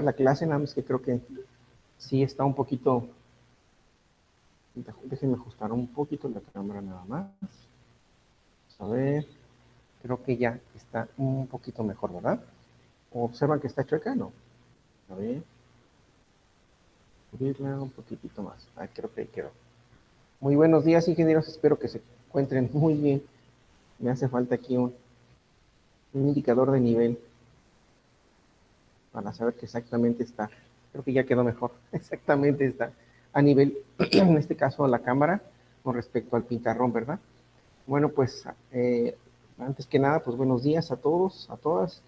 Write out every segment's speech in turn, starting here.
la clase, nada más que creo que sí está un poquito, déjenme ajustar un poquito la cámara nada más. A ver, creo que ya está un poquito mejor, ¿verdad? ¿Observan que está chueca? No. A ver, subirla un poquitito más. Ah, creo que ahí quedó. Muy buenos días, ingenieros, espero que se encuentren muy bien. Me hace falta aquí un indicador de nivel para saber que exactamente está. Creo que ya quedó mejor. Exactamente está a nivel, en este caso, la cámara con respecto al pintarrón, ¿verdad? Bueno, pues antes que nada, pues buenos días a todos, a todas,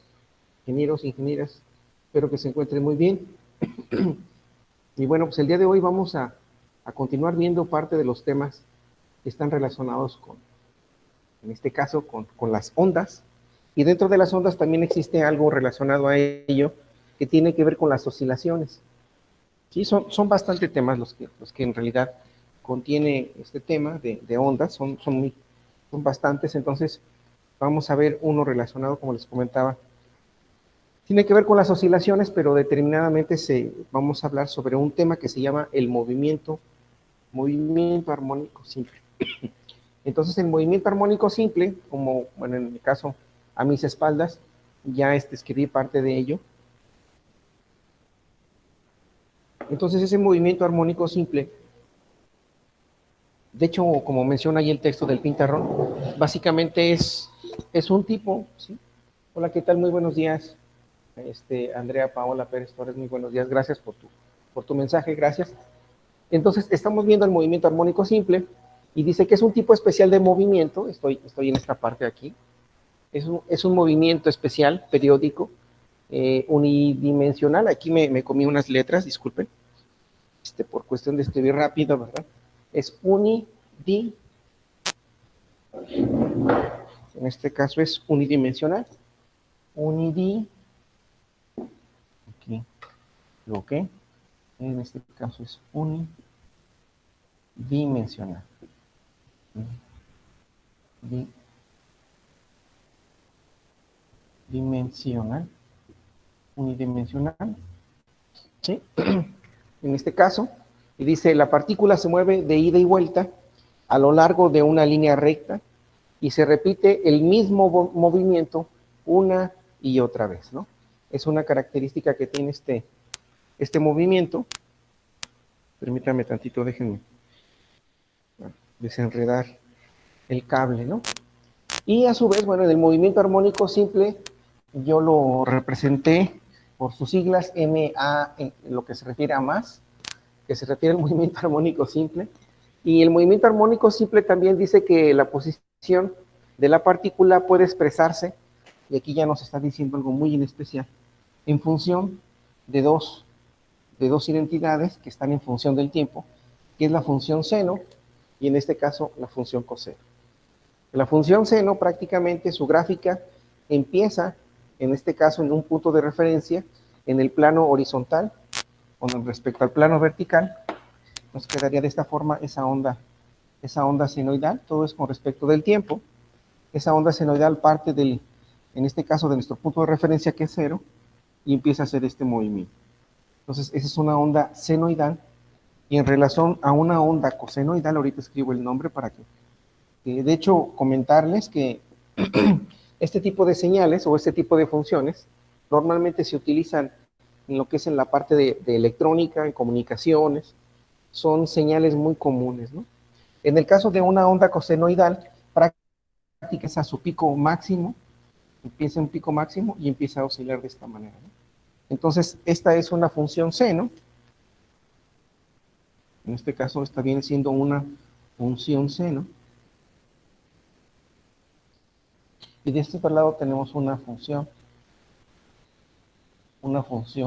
ingenieros, ingenieras. Espero que se encuentren muy bien. Y bueno, pues el día de hoy vamos a continuar viendo parte de los temas que están relacionados con, en este caso, con las ondas. Y dentro de las ondas también existe algo relacionado a ello que tiene que ver con las oscilaciones. Sí, son bastante temas los que en realidad contiene este tema de ondas, son bastantes, entonces vamos a ver uno relacionado, como les comentaba, tiene que ver con las oscilaciones, pero determinadamente vamos a hablar sobre un tema que se llama el movimiento armónico simple. Entonces el movimiento armónico simple, como bueno, en mi caso a mis espaldas, ya escribí parte de ello. Entonces ese movimiento armónico simple, de hecho, como menciona ahí el texto del pintarrón, básicamente es un tipo, ¿sí? Hola, ¿qué tal? Muy buenos días. Andrea Paola Pérez Torres, muy buenos días. Gracias por tu mensaje, gracias. Entonces, estamos viendo el movimiento armónico simple y dice que es un tipo especial de movimiento. Estoy en esta parte de aquí. Es un movimiento especial, periódico, unidimensional. Aquí me comí unas letras, disculpen, por cuestión de escribir rápido, ¿verdad? Es en este caso es unidimensional. Aquí lo que en este caso es unidimensional. Dimensional, unidimensional, ¿sí? En este caso, y dice, la partícula se mueve de ida y vuelta a lo largo de una línea recta y se repite el mismo movimiento una y otra vez, ¿no? Es una característica que tiene este movimiento. Permítanme tantito, déjenme desenredar el cable, ¿no? Y a su vez, bueno, en el movimiento armónico simple, yo lo representé por sus siglas MA, en lo que se refiere a más, que se refiere al movimiento armónico simple. Y el movimiento armónico simple también dice que la posición de la partícula puede expresarse, y aquí ya nos está diciendo algo muy en especial, en función de dos identidades que están en función del tiempo, que es la función seno y en este caso la función coseno. La función seno prácticamente su gráfica empieza, en este caso en un punto de referencia, en el plano horizontal, con respecto al plano vertical, nos quedaría de esta forma esa onda senoidal, todo es con respecto del tiempo. Esa onda senoidal parte en este caso de nuestro punto de referencia que es cero, y empieza a hacer este movimiento. Entonces esa es una onda senoidal, y en relación a una onda cosenoidal, ahorita escribo el nombre para que de hecho, comentarles que este tipo de señales o este tipo de funciones normalmente se utilizan en lo que es en la parte de electrónica, en comunicaciones, son señales muy comunes, ¿no? En el caso de una onda cosenoidal, prácticamente es a su pico máximo, empieza un pico máximo y empieza a oscilar de esta manera, ¿no? Entonces, esta es una función seno, en este caso esta viene siendo una función seno, y de este otro lado tenemos una función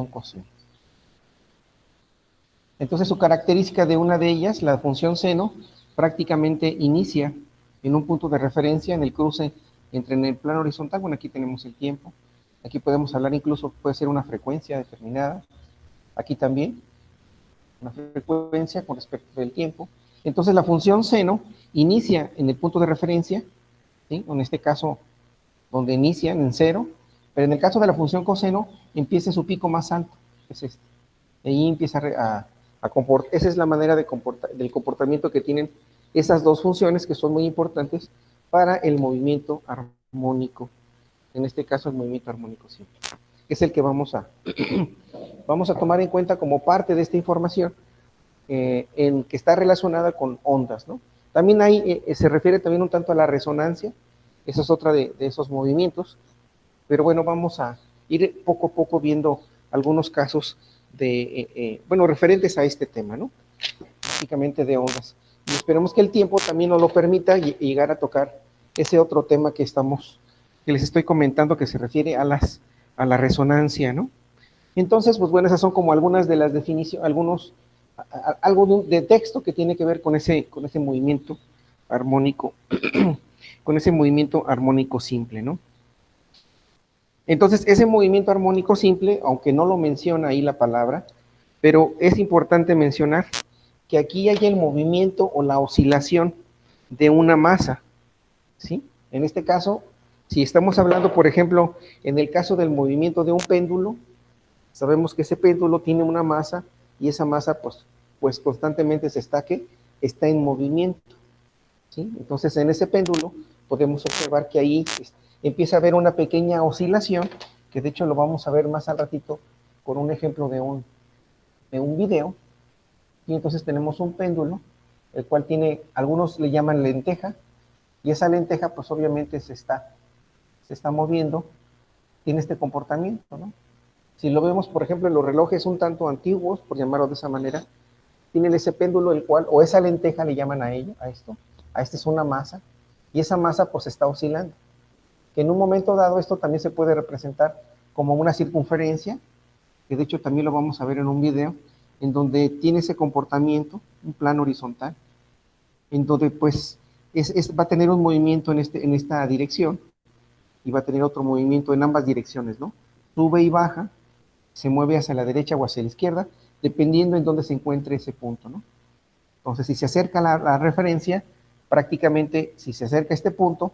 coseno. Entonces su característica de una de ellas, la función seno, prácticamente inicia en un punto de referencia en el cruce entre en el plano horizontal, bueno, aquí tenemos el tiempo, aquí podemos hablar incluso, puede ser una frecuencia determinada, aquí también, una frecuencia con respecto del tiempo. Entonces la función seno inicia en el punto de referencia, ¿sí? En este caso, donde inicia en cero, pero en el caso de la función coseno, empieza en su pico más alto. es este. Ahí empieza a comportar, esa es la manera de del comportamiento que tienen esas dos funciones que son muy importantes para el movimiento armónico, en este caso el movimiento armónico simple, que es el que vamos a tomar en cuenta como parte de esta información en que está relacionada con ondas, ¿no? También ahí se refiere también un tanto a la resonancia, esa es otra de esos movimientos, pero bueno, vamos a ir poco a poco viendo algunos casos bueno, referentes a este tema, ¿no? Básicamente de ondas. Y esperemos que el tiempo también nos lo permita llegar a tocar ese otro tema que les estoy comentando, que se refiere a la resonancia, ¿no? Entonces, pues bueno, esas son como algunas de las definiciones, algo de texto que tiene que ver con ese movimiento armónico, con ese movimiento armónico simple, ¿no? Entonces, ese movimiento armónico simple, aunque no lo menciona ahí la palabra, pero es importante mencionar que aquí hay el movimiento o la oscilación de una masa, ¿sí? En este caso, si estamos hablando, por ejemplo, en el caso del movimiento de un péndulo, sabemos que ese péndulo tiene una masa y esa masa, pues constantemente está en movimiento, ¿sí? Entonces, en ese péndulo podemos observar que ahí empieza a haber una pequeña oscilación, que de hecho lo vamos a ver más al ratito con un ejemplo de un video. Y entonces tenemos un péndulo, el cual tiene, algunos le llaman lenteja, y esa lenteja pues obviamente se está moviendo, tiene este comportamiento, ¿no? Si lo vemos, por ejemplo, en los relojes un tanto antiguos, por llamarlo de esa manera, tienen ese péndulo, el cual, o esa lenteja le llaman a ello, a esta es una masa, y esa masa pues está oscilando. Que en un momento dado esto también se puede representar como una circunferencia, que de hecho también lo vamos a ver en un video, en donde tiene ese comportamiento, un plano horizontal, en donde pues va a tener un movimiento en esta dirección, y va a tener otro movimiento en ambas direcciones, ¿no? Sube y baja, se mueve hacia la derecha o hacia la izquierda, dependiendo en dónde se encuentre ese punto, ¿no? Entonces, si se acerca la referencia, prácticamente, si se acerca a este punto,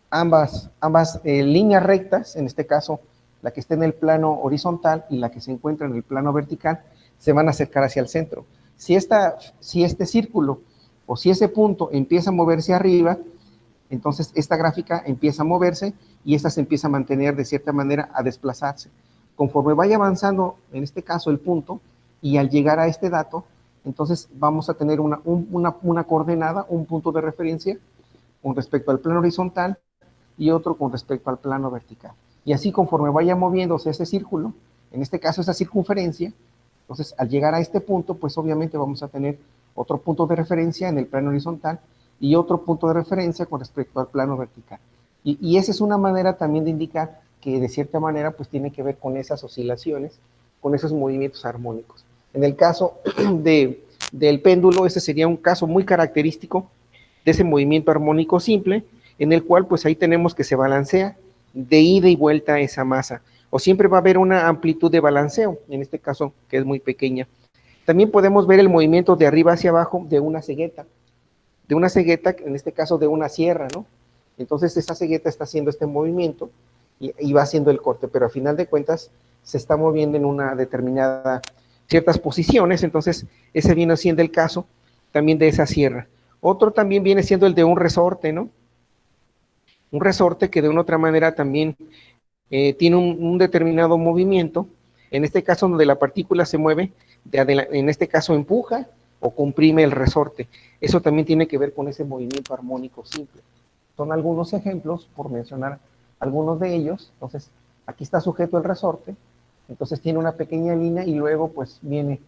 ambas líneas rectas, en este caso, la que está en el plano horizontal y la que se encuentra en el plano vertical, se van a acercar hacia el centro. Si este círculo o si ese punto empieza a moverse arriba, entonces esta gráfica empieza a moverse y esta se empieza a mantener de cierta manera a desplazarse. Conforme vaya avanzando, en este caso, el punto, y al llegar a este dato, entonces vamos a tener una coordenada, un punto de referencia con respecto al plano horizontal y otro con respecto al plano vertical. Y así conforme vaya moviéndose ese círculo, en este caso esa circunferencia, entonces al llegar a este punto, pues obviamente vamos a tener otro punto de referencia en el plano horizontal y otro punto de referencia con respecto al plano vertical. Y esa es una manera también de indicar que de cierta manera pues tiene que ver con esas oscilaciones, con esos movimientos armónicos. En el caso del péndulo, ese sería un caso muy característico de ese movimiento armónico simple, en el cual pues ahí tenemos que se balancea de ida y vuelta esa masa, o siempre va a haber una amplitud de balanceo, en este caso que es muy pequeña. También podemos ver el movimiento de arriba hacia abajo de una cegueta, en este caso de una sierra, ¿no? Entonces esa cegueta está haciendo este movimiento y va haciendo el corte, pero a final de cuentas se está moviendo en una determinada, ciertas posiciones, entonces ese viene siendo el caso también de esa sierra. Otro también viene siendo el de un resorte, ¿no? Un resorte que de una otra manera también tiene un determinado movimiento, en este caso donde la partícula se mueve, en este caso empuja o comprime el resorte. Eso también tiene que ver con ese movimiento armónico simple. Son algunos ejemplos, por mencionar algunos de ellos. Entonces, aquí está sujeto el resorte, entonces tiene una pequeña línea y luego pues viene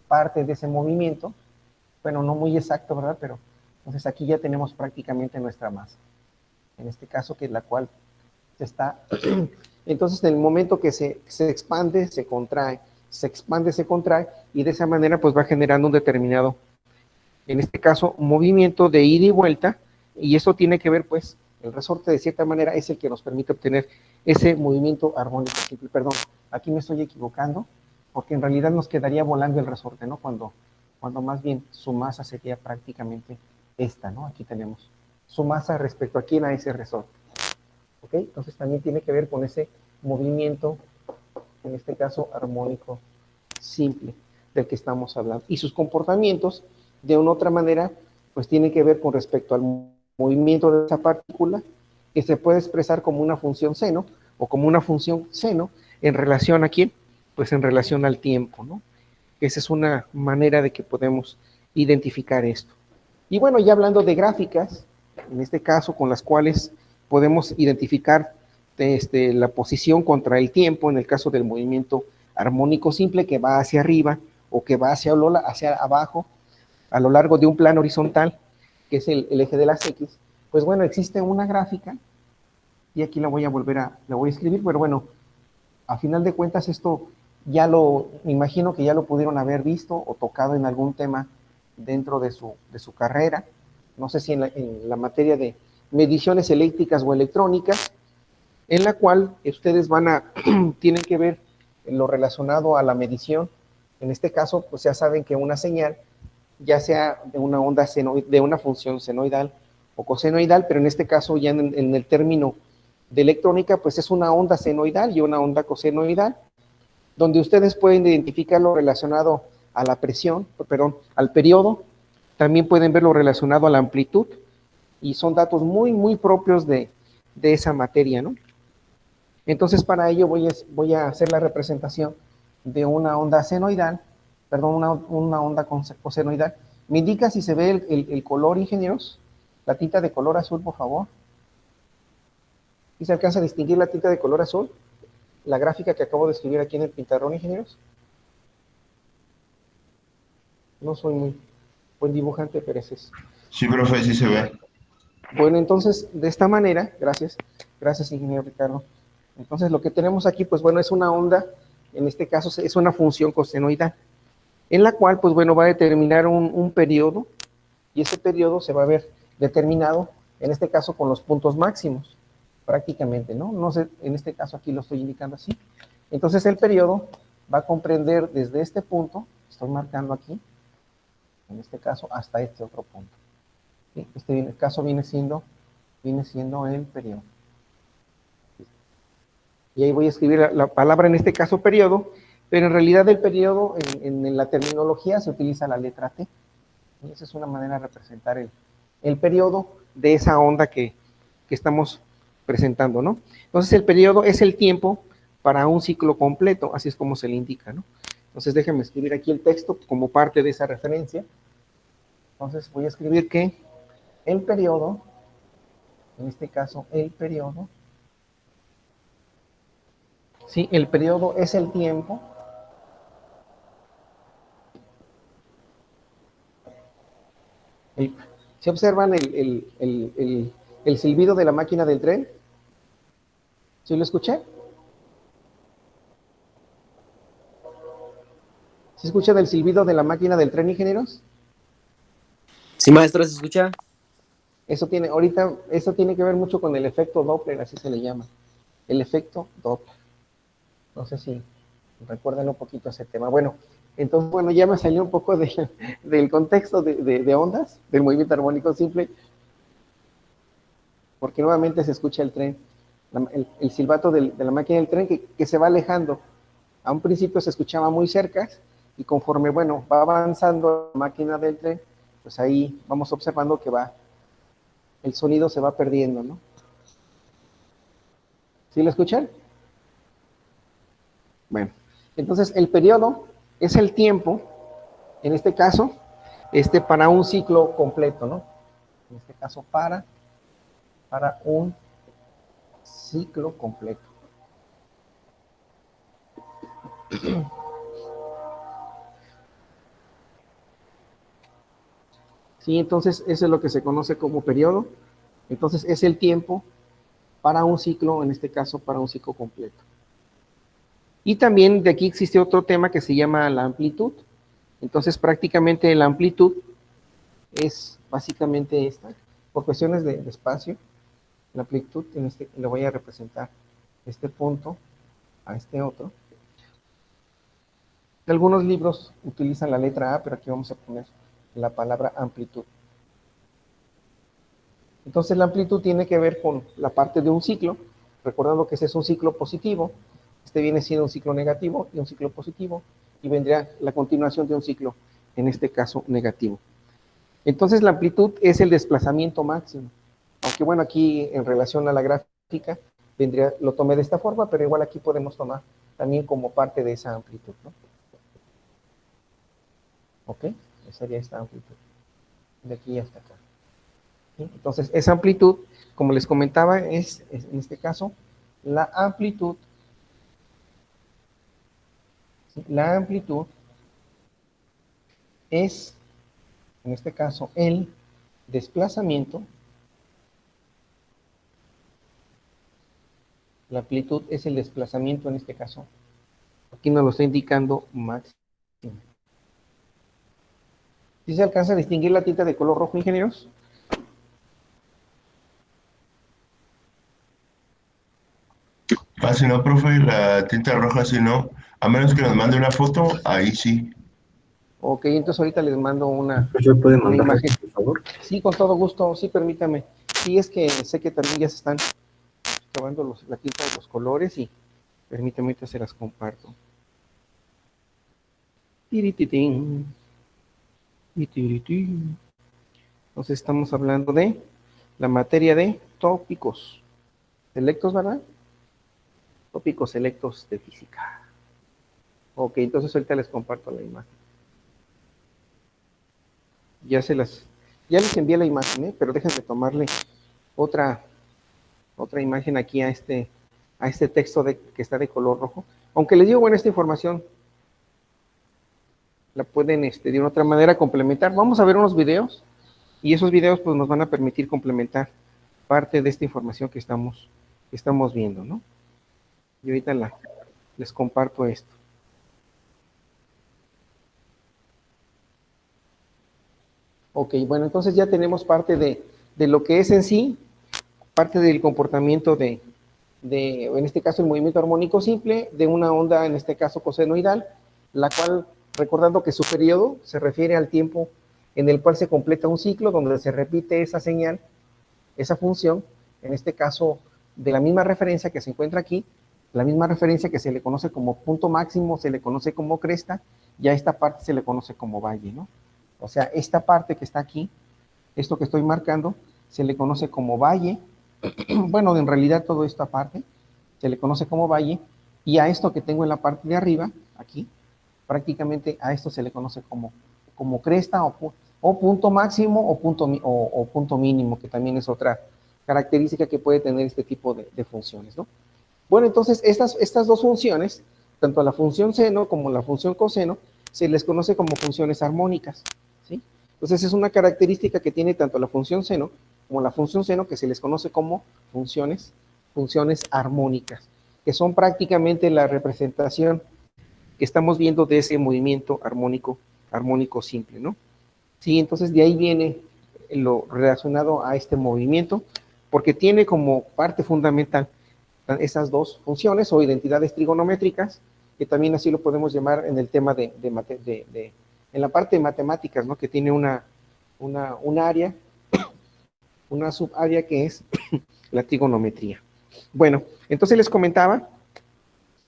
parte de ese movimiento, bueno, no muy exacto, ¿verdad? Pero entonces aquí ya tenemos prácticamente nuestra masa, en este caso que es la cual se está, entonces en el momento que se expande, se contrae, se expande, se contrae, y de esa manera pues va generando un determinado, en este caso, movimiento de ida y vuelta, y eso tiene que ver pues, el resorte de cierta manera es el que nos permite obtener ese movimiento armónico simple. Perdón, aquí me estoy equivocando, porque en realidad nos quedaría volando el resorte, ¿no? Cuando más bien su masa sería prácticamente esta, ¿no? Aquí tenemos su masa respecto aquí a ese resorte. ¿Okay? Entonces también tiene que ver con ese movimiento, en este caso armónico simple del que estamos hablando. Y sus comportamientos, de una u otra manera, pues tienen que ver con respecto al movimiento de esa partícula, que se puede expresar como una función seno o como una función seno en relación a quién, pues en relación al tiempo, ¿no? Esa es una manera de que podemos identificar esto. Y bueno, ya hablando de gráficas, en este caso con las cuales podemos identificar la posición contra el tiempo, en el caso del movimiento armónico simple que va hacia arriba o que va hacia abajo a lo largo de un plano horizontal, que es el eje de las X, pues bueno, existe una gráfica, y aquí la voy a escribir, pero bueno, a final de cuentas esto me imagino que ya lo pudieron haber visto o tocado en algún tema dentro de su carrera, no sé si en la materia de mediciones eléctricas o electrónicas, en la cual ustedes tienen que ver lo relacionado a la medición. En este caso, pues ya saben que una señal, ya sea de una onda de una función senoidal o cosenoidal, pero en este caso ya en el término de electrónica, pues es una onda senoidal y una onda cosenoidal, donde ustedes pueden identificar lo relacionado a la presión, perdón, al periodo, también pueden ver lo relacionado a la amplitud, y son datos muy, muy propios de esa materia, ¿no? Entonces, para ello voy a hacer la representación de una onda senoidal, perdón, una onda cosenoidal. ¿Me indica si se ve el color, ingenieros? La tinta de color azul, por favor. ¿Y se alcanza a distinguir la tinta de color azul? La gráfica que acabo de escribir aquí en el pizarrón, ingenieros. No soy muy buen dibujante, pero ese es. Sí, profe, sí se ve. Bueno, entonces, de esta manera, gracias, ingeniero Ricardo. Entonces, lo que tenemos aquí, pues bueno, es una onda, en este caso es una función cosenoidal, en la cual, pues bueno, va a determinar un periodo, y ese periodo se va a ver determinado, en este caso, con los puntos máximos, prácticamente, ¿no? No sé, en este caso aquí lo estoy indicando así. Entonces, el periodo va a comprender desde este punto, estoy marcando aquí, en este caso, hasta este otro punto. ¿Sí? En el caso viene siendo el periodo. Y ahí voy a escribir la palabra, en este caso periodo, pero en realidad el periodo en la terminología se utiliza la letra T. Y esa es una manera de representar el periodo de esa onda que estamos presentando, ¿no? Entonces el periodo es el tiempo para un ciclo completo, así es como se le indica, ¿no? Entonces déjenme escribir aquí el texto como parte de esa referencia. Entonces voy a escribir que el periodo, en este caso el periodo, sí, el periodo es el tiempo ¿se observan el silbido de la máquina del tren? ¿Sí lo escuché? ¿Se escucha del silbido de la máquina del tren, ingenieros? Sí, maestro, ¿se escucha? Eso tiene que ver mucho con el efecto Doppler, así se le llama. El efecto Doppler. No sé si recuerdan un poquito ese tema. Bueno, entonces, bueno, ya me salió un poco del contexto de ondas, del movimiento armónico simple, porque nuevamente se escucha el tren, el silbato de la máquina del tren que se va alejando. A un principio se escuchaba muy cerca, y conforme, bueno, va avanzando la máquina del tren, pues ahí vamos observando que el sonido se va perdiendo, ¿no? ¿Sí lo escuchan? Bueno, entonces el periodo es el tiempo, en este caso, para un ciclo completo, ¿no? En este caso, para un ciclo completo. Sí, entonces eso es lo que se conoce como periodo. Entonces es el tiempo para un ciclo, en este caso para un ciclo completo. Y también de aquí existe otro tema que se llama la amplitud. Entonces prácticamente la amplitud es básicamente esta, por cuestiones de espacio. La amplitud, le voy a representar este punto a este otro. Algunos libros utilizan la letra A, pero aquí vamos a poner la palabra amplitud. Entonces la amplitud tiene que ver con la parte de un ciclo, recordando que ese es un ciclo positivo, este viene siendo un ciclo negativo y un ciclo positivo, y vendría la continuación de un ciclo, en este caso negativo. Entonces la amplitud es el desplazamiento máximo, aunque bueno, aquí en relación a la gráfica, lo tomé de esta forma, pero igual aquí podemos tomar también como parte de esa amplitud, ¿no? Ok, esa sería esta amplitud, de aquí hasta acá. ¿Sí? Entonces esa amplitud, como les comentaba, es en este caso la amplitud. ¿Sí? La amplitud es, en este caso, el desplazamiento. La amplitud es el desplazamiento, en este caso. Aquí nos lo está indicando máximo. ¿Sí se alcanza a distinguir la tinta de color rojo, ingenieros? Casi no, profe, la tinta roja sí no. A menos que nos mande una foto, ahí sí. Ok, entonces ahorita les mando ¿Yo puede una mandarla, imagen. por favor? Sí, con todo gusto, sí, permítame. Sí, es que sé que también ya se están acabando la tinta de los colores y permítame, ahorita se las comparto. Tirititín. Tiritín. Entonces estamos hablando de la materia de tópicos selectos, ¿verdad? Tópicos selectos de física. Ok, entonces ahorita les comparto la imagen. Ya les envié la imagen, ¿eh? Pero déjenme tomarle otra imagen aquí a este texto que está de color rojo. Aunque les digo, bueno, esta información la pueden de una otra manera complementar. Vamos a ver unos videos y esos videos pues nos van a permitir complementar parte de esta información que estamos viendo, ¿no? Y ahorita les comparto esto. Ok, bueno, entonces ya tenemos parte de lo que es en sí, parte del comportamiento en este caso, el movimiento armónico simple de una onda, en este caso cosenoidal, la cual, recordando que su periodo se refiere al tiempo en el cual se completa un ciclo, donde se repite esa señal, esa función, en este caso, de la misma referencia que se encuentra aquí, la misma referencia que se le conoce como punto máximo, se le conoce como cresta, y a esta parte se le conoce como valle, ¿no? O sea, esta parte que está aquí, esto que estoy marcando, se le conoce como valle. Bueno, en realidad toda esta parte se le conoce como valle, y a esto que tengo en la parte de arriba, aquí, prácticamente a esto se le conoce como cresta o punto máximo o punto mínimo, que también es otra característica que puede tener este tipo de funciones, ¿no? Bueno, entonces estas dos funciones, tanto la función seno como la función coseno, se les conoce como funciones armónicas, ¿sí? Entonces es una característica que tiene tanto la función seno como la función seno, que se les conoce como funciones armónicas, que son prácticamente la representación que estamos viendo de ese movimiento armónico simple, ¿no? Sí, entonces de ahí viene lo relacionado a este movimiento, porque tiene como parte fundamental esas dos funciones o identidades trigonométricas, que también así lo podemos llamar en el tema en la parte de matemáticas, ¿no? Que tiene una área, una subárea que es la trigonometría. Bueno, entonces les comentaba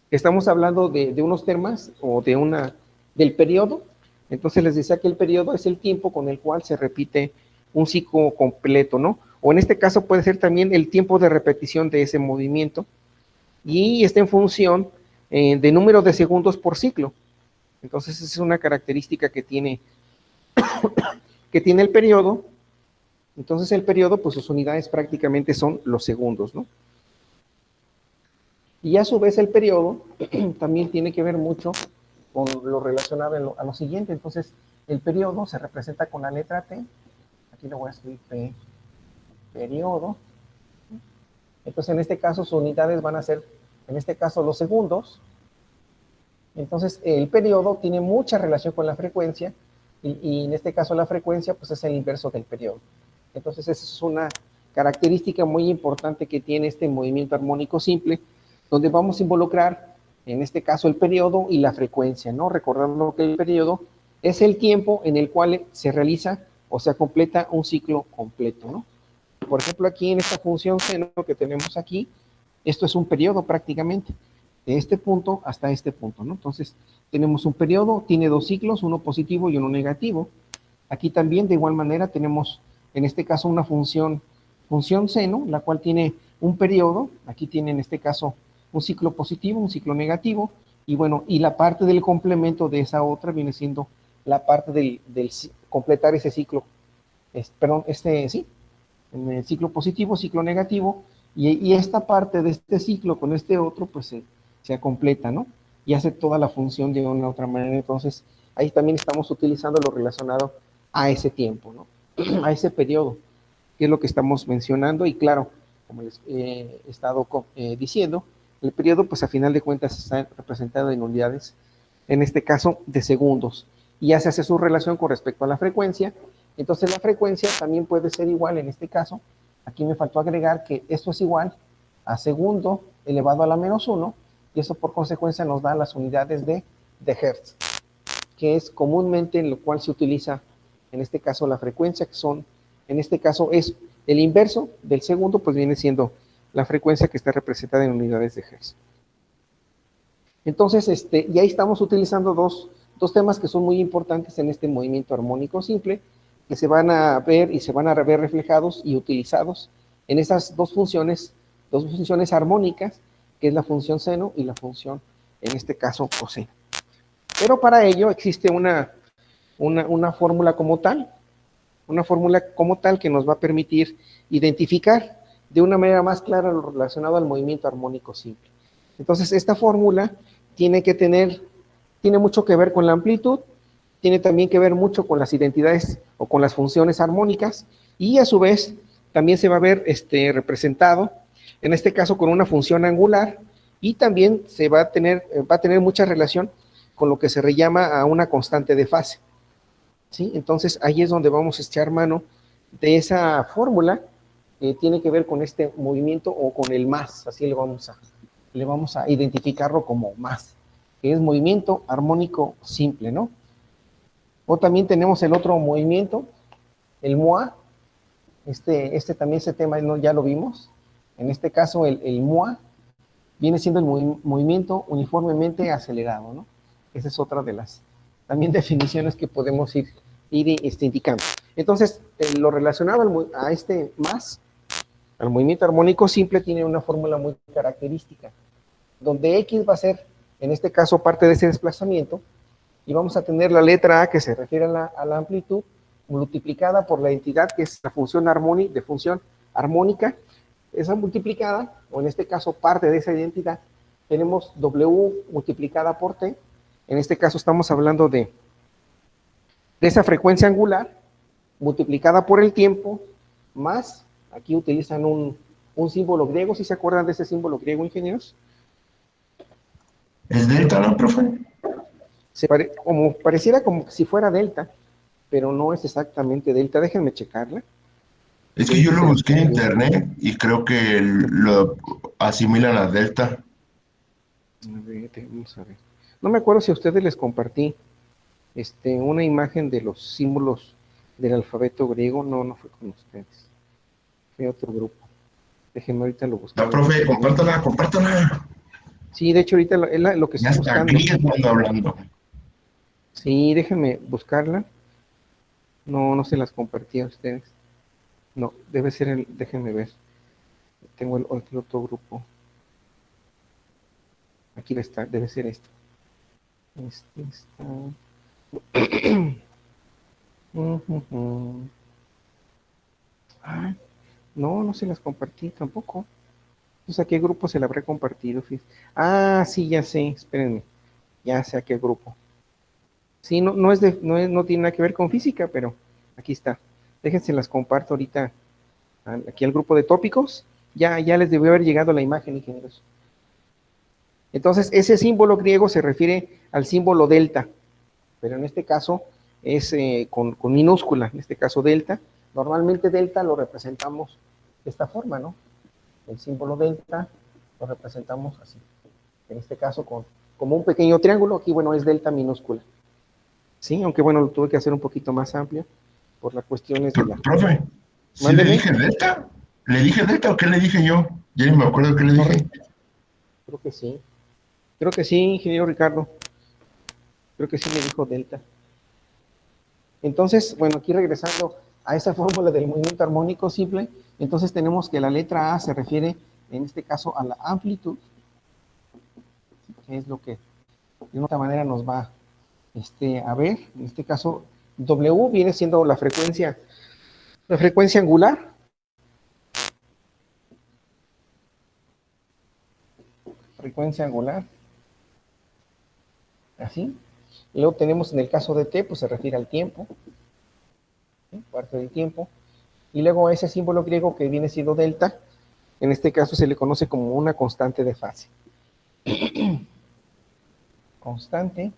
que estamos hablando de unos temas o del periodo. Entonces les decía que el periodo es el tiempo con el cual se repite un ciclo completo, ¿no? O en este caso puede ser también el tiempo de repetición de ese movimiento, y está en función de número de segundos por ciclo. Entonces esa es una característica que tiene el periodo. Entonces el periodo, pues sus unidades prácticamente son los segundos, ¿no? Y a su vez el periodo también tiene que ver mucho con lo relacionado a lo siguiente. Entonces el periodo se representa con la letra T. Aquí le voy a escribir P, periodo. Entonces en este caso sus unidades van a ser, en este caso, los segundos. Entonces el periodo tiene mucha relación con la frecuencia, y en este caso la frecuencia pues es el inverso del periodo. Entonces esa es una característica muy importante que tiene este movimiento armónico simple, donde vamos a involucrar en este caso el periodo y la frecuencia, ¿no? Recordando que el periodo es el tiempo en el cual se realiza o se completa un ciclo completo, ¿no? Por ejemplo, aquí en esta función seno que tenemos aquí, esto es un periodo prácticamente. de este punto hasta este punto, ¿no? Entonces, tenemos un periodo, tiene dos ciclos, uno positivo y uno negativo. Aquí también, de igual manera, tenemos, en este caso, una función seno, la cual tiene un periodo, aquí tiene en este caso un ciclo positivo, un ciclo negativo, y bueno, y la parte del complemento de esa otra viene siendo la parte del completar ese ciclo, sí, en el ciclo positivo, ciclo negativo, y esta parte de este ciclo con este otro, pues se completa, ¿no? Y hace toda la función de una u otra manera. Entonces, ahí también estamos utilizando lo relacionado a ese tiempo, ¿no? A ese periodo, que es lo que estamos mencionando, y claro, como les he estado diciendo, el periodo, pues a final de cuentas está representado en unidades, en este caso de segundos, y ya se hace su relación con respecto a la frecuencia. Entonces la frecuencia también puede ser igual en este caso. Aquí me faltó agregar que esto es igual a segundo elevado a la menos 1, y eso por consecuencia nos da las unidades de Hertz, que es comúnmente en lo cual se utiliza en este caso la frecuencia, que son, en este caso es el inverso del segundo, pues viene siendo la frecuencia que está representada en unidades de Hertz. Entonces, y ahí estamos utilizando dos temas que son muy importantes en este movimiento armónico simple, que se van a ver y se van a ver reflejados y utilizados en esas dos funciones armónicas, que es la función seno y la función, en este caso, coseno. Pero para ello existe una fórmula como tal, que nos va a permitir identificar de una manera más clara lo relacionado al movimiento armónico simple. Entonces, esta fórmula tiene mucho que ver con la amplitud, tiene también que ver mucho con las identidades o con las funciones armónicas, y a su vez también se va a ver representado, en este caso con una función angular, y también va a tener mucha relación con lo que se le llama a una constante de fase, ¿sí? Entonces ahí es donde vamos a echar mano de esa fórmula que tiene que ver con este movimiento, o con el más, así le vamos a identificarlo como más, que es movimiento armónico simple, ¿no? O también tenemos el otro movimiento, el MOA. También ese tema ya lo vimos. En este caso, el MOA viene siendo el movimiento uniformemente acelerado, ¿no? Esa es otra de las también definiciones que podemos ir indicando. Entonces, lo relacionado a al movimiento armónico simple, tiene una fórmula muy característica, donde X va a ser, en este caso, parte de ese desplazamiento, y vamos a tener la letra A, que se refiere a la amplitud, multiplicada por la entidad, que es la función armónica. Esa multiplicada, o en este caso parte de esa identidad, tenemos W multiplicada por T. En este caso estamos hablando de esa frecuencia angular multiplicada por el tiempo, más, aquí utilizan un símbolo griego. ¿Sí se acuerdan de ese símbolo griego, ingenieros? ¿Es delta, no, profe? Pareciera como si fuera delta, pero no es exactamente delta. Déjenme checarla. Es que yo lo busqué en internet y creo que lo asimilan a delta. A ver, vamos a ver. No me acuerdo si a ustedes les compartí una imagen de los símbolos del alfabeto griego. No fue con ustedes. Fue otro grupo. Déjenme ahorita lo buscar. No, profe, compártala. Sí, de hecho ahorita lo que estoy buscando. Ya está aquí hablando. Sí, déjenme buscarla. No se las compartí a ustedes. No, debe ser déjenme ver. Tengo el otro grupo. Aquí está, debe ser esto. Está. No se las compartí tampoco. Entonces, ¿a qué grupo se la habrá compartido? Sí, ya sé, espérenme. Ya sé a qué grupo. Sí, no tiene nada que ver con física, pero aquí está. Déjense las comparto ahorita aquí al grupo de tópicos. Ya les debió haber llegado la imagen, ingenieros. Entonces, ese símbolo griego se refiere al símbolo delta, pero en este caso es con minúscula, en este caso delta. Normalmente delta lo representamos de esta forma, ¿no? El símbolo delta lo representamos así. En este caso como un pequeño triángulo. Aquí, bueno, es delta minúscula. Sí, aunque bueno, lo tuve que hacer un poquito más amplio por las cuestiones de la... Profe, ¿sí le dije delta? ¿Le dije delta o qué le dije yo? Ya ni me acuerdo qué le dije. Creo que sí. Creo que sí, ingeniero Ricardo. Creo que sí me dijo delta. Entonces, bueno, aquí regresando a esa fórmula del movimiento armónico simple, entonces tenemos que la letra A se refiere, en este caso, a la amplitud, que es lo que de otra manera nos va a ver. En este caso, W viene siendo la frecuencia angular. Frecuencia angular. Así. Y luego tenemos en el caso de T, pues se refiere al tiempo. ¿Sí? Parte del tiempo. Y luego ese símbolo griego que viene siendo delta, en este caso se le conoce como una constante de fase. Constante,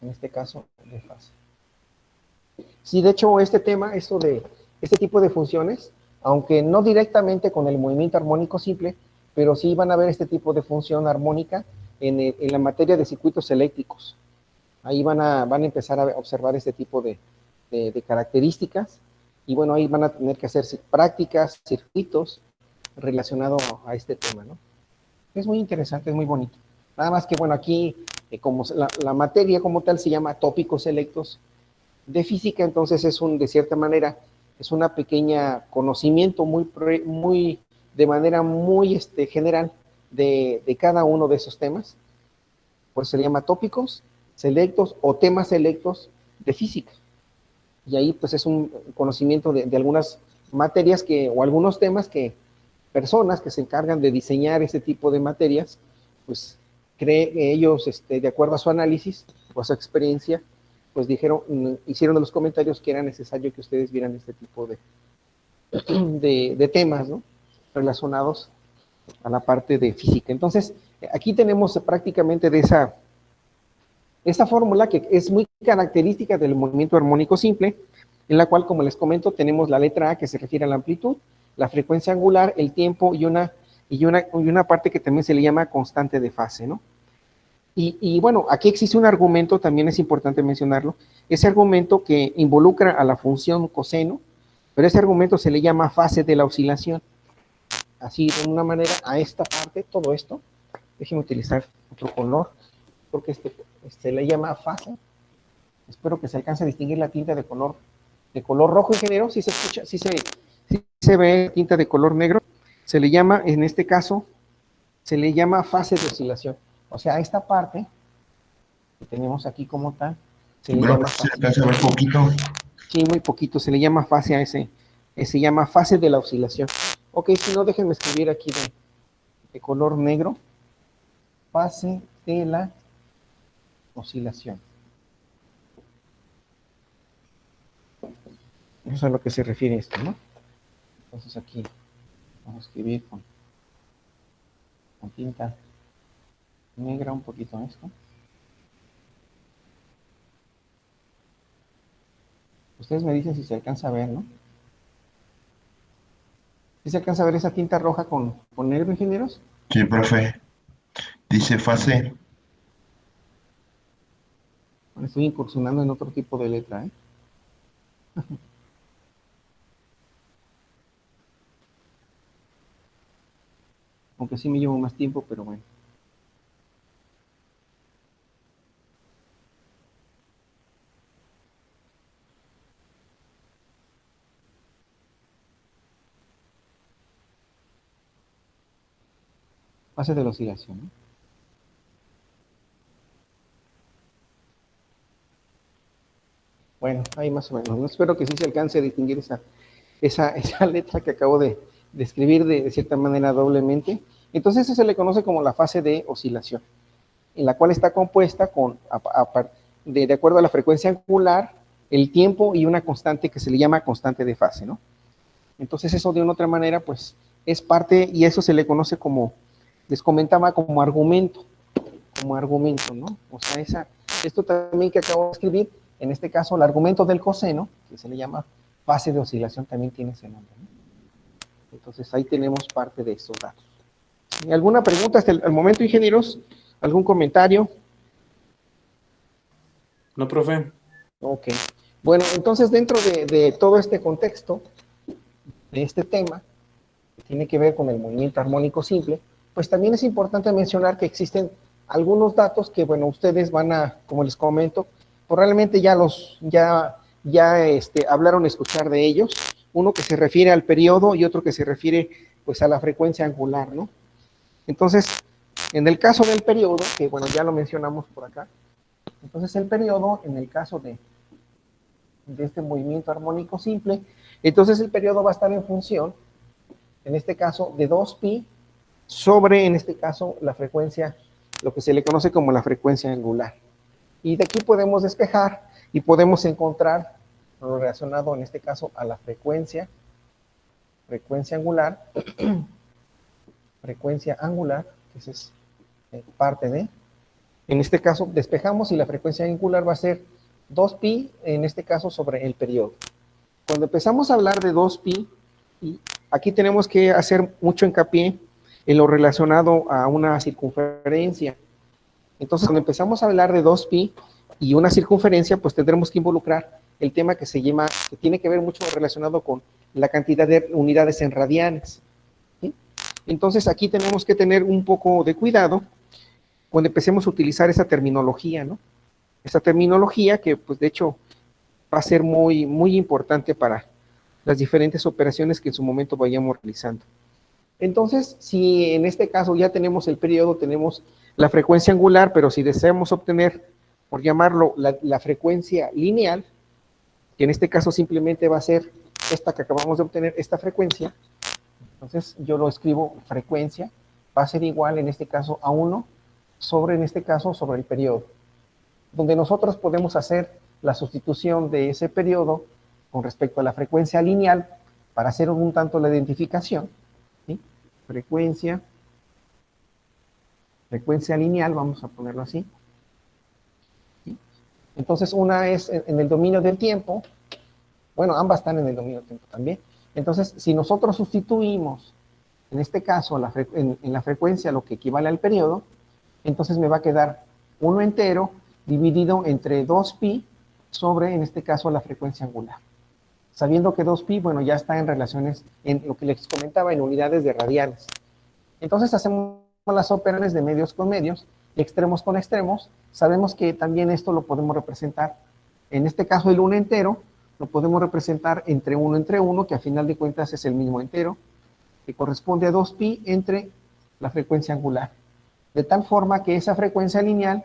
en este caso, de fase. Sí, de hecho, este tema, este tipo de funciones, aunque no directamente con el movimiento armónico simple, pero sí van a ver este tipo de función armónica en la materia de circuitos eléctricos. Ahí van a empezar a observar este tipo de características, y bueno, ahí van a tener que hacer prácticas, circuitos relacionados a este tema, ¿no? Es muy interesante, es muy bonito. Nada más que, bueno, aquí, como la materia como tal se llama tópicos selectos de física, entonces de cierta manera, es una pequeña conocimiento de manera muy general de cada uno de esos temas. Pues se le llama tópicos selectos o temas selectos de física. Y ahí pues es un conocimiento de algunas materias o algunos temas que personas que se encargan de diseñar ese tipo de materias, pues ellos, de acuerdo a su análisis o a su experiencia, pues hicieron de los comentarios que era necesario que ustedes vieran este tipo de temas, ¿no? Relacionados a la parte de física. Entonces, aquí tenemos prácticamente de esa fórmula que es muy característica del movimiento armónico simple, en la cual, como les comento, tenemos la letra A que se refiere a la amplitud, la frecuencia angular, el tiempo y una parte que también se le llama constante de fase, ¿no? Y bueno, aquí existe un argumento, también es importante mencionarlo, ese argumento que involucra a la función coseno, pero ese argumento se le llama fase de la oscilación. Así, de una manera, a esta parte, todo esto, déjenme utilizar otro color, porque se le llama fase. Espero que se alcance a distinguir la tinta de color rojo, ingeniero. Si se escucha, si se ve tinta de color negro, se le llama, en este caso, se le llama fase de oscilación. O sea, esta parte que tenemos aquí como tal, se le llama se alcanza a ver poquito. Sí, muy poquito, se le llama fase a se llama fase de la oscilación. Ok, si no, déjenme escribir aquí de color negro, fase de la oscilación. Eso es a lo que se refiere esto, ¿no? Entonces aquí vamos a escribir con tinta negra un poquito esto. Ustedes me dicen si se alcanza a ver, ¿no? ¿Sí se alcanza a ver esa tinta roja con negro, ingenieros? Sí, profe. Dice fase. Bueno, estoy incursionando en otro tipo de letra, ¿eh? Aunque sí me llevo más tiempo, pero bueno. Fase de la oscilación, ¿no? Bueno, ahí más o menos. No espero que sí se alcance a distinguir esa letra que acabo de escribir de cierta manera doblemente. Entonces, eso se le conoce como la fase de oscilación, en la cual está compuesta de acuerdo a la frecuencia angular, el tiempo y una constante que se le llama constante de fase, ¿no? Entonces, eso de una otra manera, pues, es parte, y eso se le conoce como, les comentaba, como argumento, ¿no? O sea, esto también que acabo de escribir, en este caso, el argumento del coseno, que se le llama fase de oscilación, también tiene ese nombre, ¿no? Entonces, ahí tenemos parte de estos datos. ¿Alguna pregunta hasta el momento, ingenieros? ¿Algún comentario? No, profe. Ok. Bueno, entonces, dentro de todo este contexto, de este tema, que tiene que ver con el movimiento armónico simple, pues también es importante mencionar que existen algunos datos que, bueno, ustedes van a, como les comento, probablemente hablaron, escuchar de ellos, uno que se refiere al periodo y otro que se refiere, pues, a la frecuencia angular, ¿no? Entonces, en el caso del periodo, que, bueno, ya lo mencionamos por acá, entonces el periodo, en el caso de este movimiento armónico simple, entonces el periodo va a estar en función, en este caso, de 2pi sobre, en este caso, la frecuencia, lo que se le conoce como la frecuencia angular. Y de aquí podemos despejar y podemos encontrar lo relacionado, en este caso, a la frecuencia angular, que esa es parte de, en este caso, despejamos y la frecuencia angular va a ser 2pi, en este caso, sobre el periodo. Cuando empezamos a hablar de 2pi, y aquí tenemos que hacer mucho hincapié en lo relacionado a una circunferencia. Entonces, cuando empezamos a hablar de 2pi y una circunferencia, pues tendremos que involucrar el tema que tiene que ver mucho relacionado con la cantidad de unidades en radianes, ¿sí? Entonces, aquí tenemos que tener un poco de cuidado cuando empecemos a utilizar esa terminología, ¿no? Esa terminología que, pues, de hecho, va a ser muy, muy importante para las diferentes operaciones que en su momento vayamos realizando. Entonces, si en este caso ya tenemos el periodo, tenemos la frecuencia angular, pero si deseamos obtener, por llamarlo, la frecuencia lineal, que en este caso simplemente va a ser esta que acabamos de obtener, esta frecuencia, entonces yo lo escribo frecuencia, va a ser igual en este caso a 1 sobre, en este caso, sobre el periodo, donde nosotros podemos hacer la sustitución de ese periodo con respecto a la frecuencia lineal para hacer un tanto la identificación, ¿sí? Frecuencia lineal, vamos a ponerlo así, ¿sí? Entonces, una es en el dominio del tiempo, bueno, ambas están en el dominio del tiempo también. Entonces, si nosotros sustituimos, en este caso, en la frecuencia lo que equivale al periodo, entonces me va a quedar 1 entero dividido entre 2pi sobre, en este caso, la frecuencia angular. Sabiendo que 2pi, bueno, ya está en relaciones, en lo que les comentaba, en unidades de radianes. Entonces hacemos las operaciones de medios con medios, y extremos con extremos. Sabemos que también esto lo podemos representar, en este caso el 1 entero, lo podemos representar entre 1, que a final de cuentas es el mismo entero, que corresponde a 2pi entre la frecuencia angular. De tal forma que esa frecuencia lineal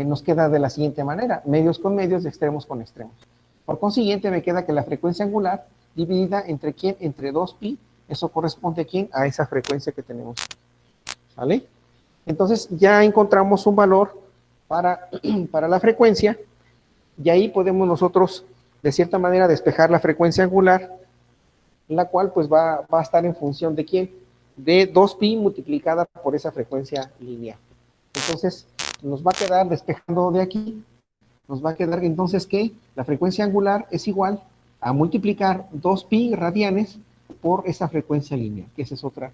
nos queda de la siguiente manera: medios con medios, extremos con extremos. Por consiguiente, me queda que la frecuencia angular dividida entre ¿quién? Entre 2pi, eso corresponde a ¿quién? A esa frecuencia que tenemos, ¿vale? Entonces, ya encontramos un valor para la frecuencia, y ahí podemos nosotros, de cierta manera, despejar la frecuencia angular, la cual pues va a estar en función de ¿quién? De 2pi multiplicada por esa frecuencia lineal. Entonces, nos va a quedar, despejando de aquí, nos va a quedar entonces que la frecuencia angular es igual a multiplicar 2pi radianes por esa frecuencia lineal, que esa es otra